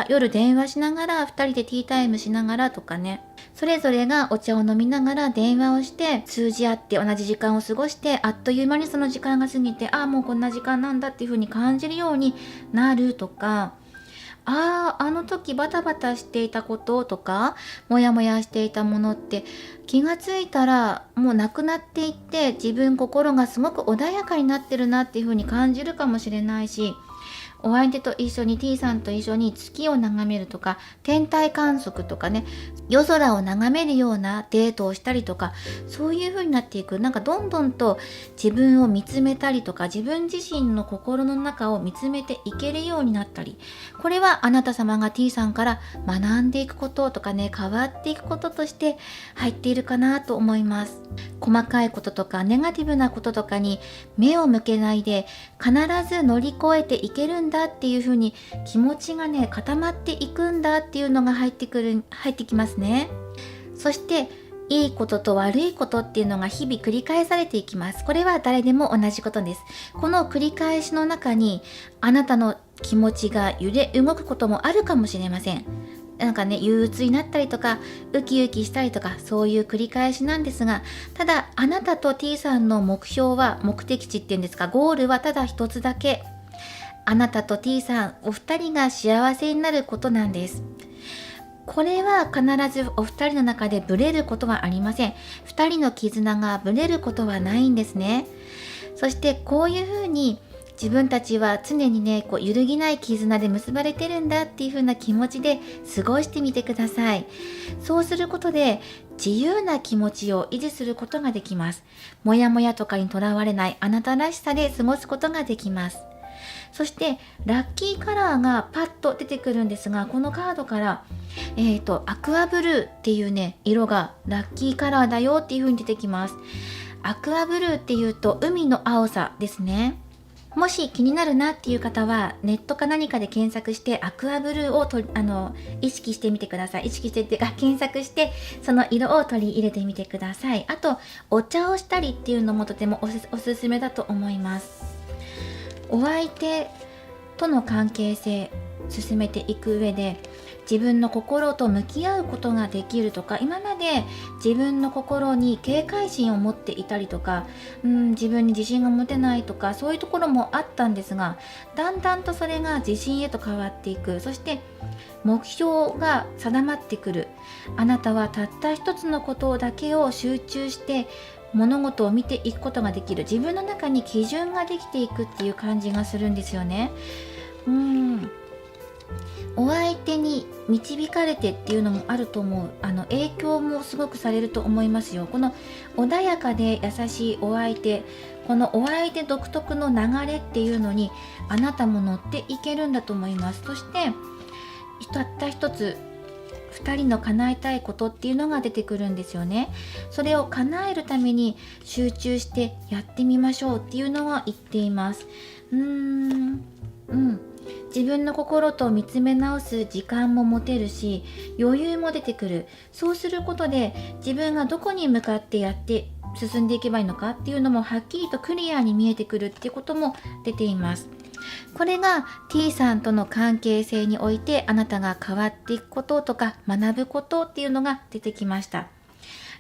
夜電話しながら、2人でティータイムしながらとかね、それぞれがお茶を飲みながら電話をして通じ合って同じ時間を過ごして、あっという間にその時間が過ぎて、もうこんな時間なんだっていう風に感じるようになるとか、あの時バタバタしていたこととか、モヤモヤしていたものって気がついたらもうなくなっていって、自分心がすごく穏やかになってるなっていう風に感じるかもしれないし、お相手と一緒に T さんと一緒に月を眺めるとか、天体観測とかね、夜空を眺めるようなデートをしたりとか、そういう風になっていく。なんかどんどんと自分を見つめたりとか、自分自身の心の中を見つめていけるようになったり、これはあなた様が T さんから学んでいくこととかね、変わっていくこととして入っているかなと思います。細かいこととかネガティブなこととかに目を向けないで、必ず乗り越えていけるんだっていう風に気持ちがね、固まっていくんだっていうのが入ってきますね。そしていいことと悪いことっていうのが日々繰り返されていきます。これは誰でも同じことです。この繰り返しの中にあなたの気持ちが揺れ動くこともあるかもしれません。なんかね、憂鬱になったりとかウキウキしたりとか、そういう繰り返しなんですが、ただあなたと T さんの目標は、目的地っていうんですか、ゴールはただ一つだけ。あなたと T さんお二人が幸せになることなんです。これは必ずお二人の中でブレることはありません。二人の絆がブレることはないんですね。そしてこういうふうに自分たちは常にね、揺るぎない絆で結ばれてるんだっていう風な気持ちで過ごしてみてください。そうすることで自由な気持ちを維持することができます。もやもやとかにとらわれないあなたらしさで過ごすことができます。そしてラッキーカラーがパッと出てくるんですが、このカードからアクアブルーっていうね、色がラッキーカラーだよっていう風に出てきます。アクアブルーっていうと海の青さですね。もし気になるなっていう方はネットか何かで検索してアクアブルーを意識してみてください。意識してっていうか検索してその色を取り入れてみてください。あとお茶をしたりっていうのもとてもおすすめだと思います。お相手との関係性進めていく上で自分の心と向き合うことができるとか、今まで自分の心に警戒心を持っていたりとか、自分に自信が持てないとか、そういうところもあったんですが、だんだんとそれが自信へと変わっていく。そして目標が定まってくる。あなたはたった一つのことだけを集中して物事を見ていくことができる。自分の中に基準ができていくっていう感じがするんですよね。お相手に導かれてっていうのもあると思う。影響もすごくされると思いますよ。この穏やかで優しいお相手、このお相手独特の流れっていうのにあなたも乗っていけるんだと思います。そしてたった一つ2人の叶えたいことっていうのが出てくるんですよね。それを叶えるために集中してやってみましょうっていうのは言っています。自分の心と見つめ直す時間も持てるし、余裕も出てくる。そうすることで自分がどこに向かってやって進んでいけばいいのかっていうのもはっきりとクリアに見えてくるっていうことも出ています。これが T さんとの関係性においてあなたが変わっていくこととか学ぶことっていうのが出てきました。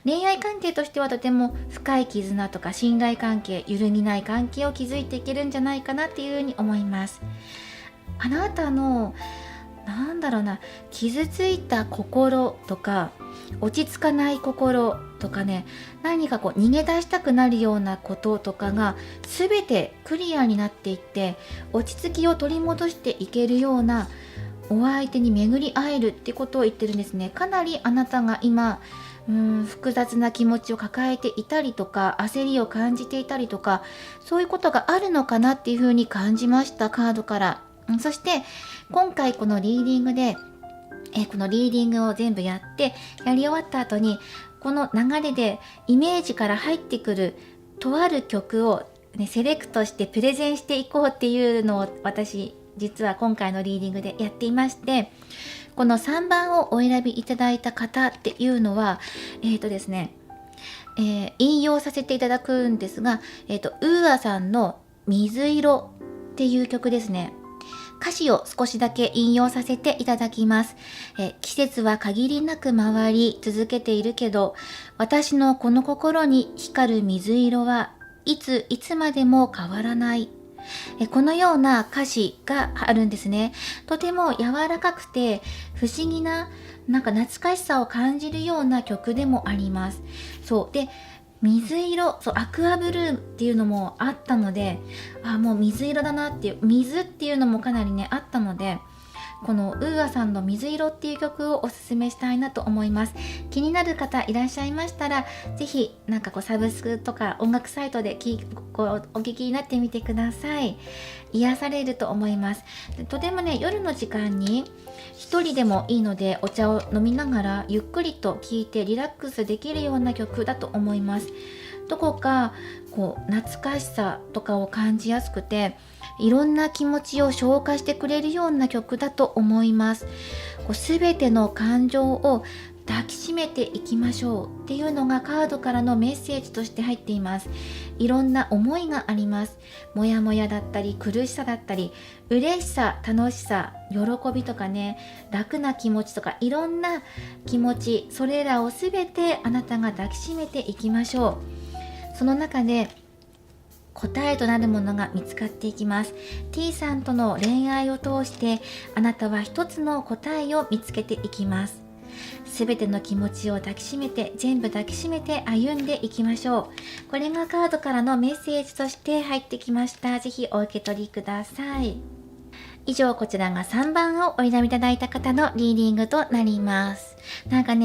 恋愛関係としてはとても深い絆とか信頼関係、揺るぎない関係を築いていけるんじゃないかなっていうふうに思います。あなたの傷ついた心とか落ち着かない心とかね、何か逃げ出したくなるようなこととかが全てクリアになっていって、落ち着きを取り戻していけるようなお相手に巡り会えるってことを言ってるんですね。かなりあなたが今複雑な気持ちを抱えていたりとか、焦りを感じていたりとか、そういうことがあるのかなっていうふうに感じました、カードから。そして今回このリーディングでこのリーディングを全部やり終わった後に、この流れでイメージから入ってくるとある曲を、セレクトしてプレゼンしていこうっていうのを私実は今回のリーディングでやっていまして、この3番をお選びいただいた方っていうのはですね、引用させていただくんですが、ウーアさんの水色っていう曲ですね。歌詞を少しだけ引用させていただきます。季節は限りなく回り続けているけど、私のこの心に光る水色はいついつまでも変わらない。このような歌詞があるんですね。とても柔らかくて不思議な、懐かしさを感じるような曲でもあります。で水色、アクアブルーっていうのもあったので、もう水色だなっていう、水っていうのもかなりねあったので、このウーアさんの水色っていう曲をおすすめしたいなと思います。気になる方いらっしゃいましたら、ぜひサブスクとか音楽サイトでお聞きになってみてください。癒されると思います。とてもね、夜の時間に一人でもいいのでお茶を飲みながらゆっくりと聴いてリラックスできるような曲だと思います。どこか懐かしさとかを感じやすくて、いろんな気持ちを消化してくれるような曲だと思います。すべての感情を抱きしめていきましょうっていうのがカードからのメッセージとして入っています。いろんな思いがあります。もやもやだったり苦しさだったり、嬉しさ、楽しさ、喜びとかね、楽な気持ちとか、いろんな気持ち、それらをすべてあなたが抱きしめていきましょう。その中で答えとなるものが見つかっていきます。 T さんとの恋愛を通してあなたは一つの答えを見つけていきます。すべての気持ちを全部抱きしめて歩んでいきましょう。これがカードからのメッセージとして入ってきました。ぜひお受け取りください。以上、こちらが3番をお選びいただいた方のリーディングとなります。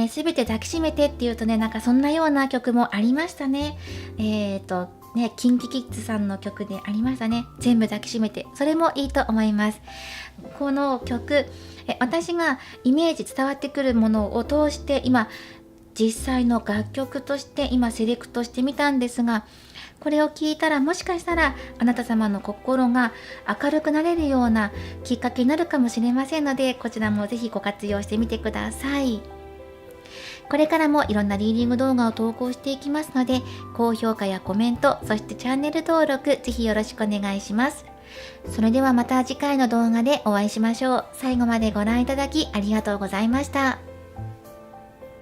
すべて抱きしめてっていうとね、そんなような曲もありましたね。キンキキッズさんの曲でありましたね。全部抱きしめて。それもいいと思います。この曲、私がイメージ伝わってくるものを通して今実際の楽曲として今セレクトしてみたんですが、これを聞いたらもしかしたらあなた様の心が明るくなれるようなきっかけになるかもしれませんので、こちらもぜひご活用してみてください。これからもいろんなリーディング動画を投稿していきますので、高評価やコメント、そしてチャンネル登録ぜひよろしくお願いします。それではまた次回の動画でお会いしましょう。最後までご覧いただきありがとうございました。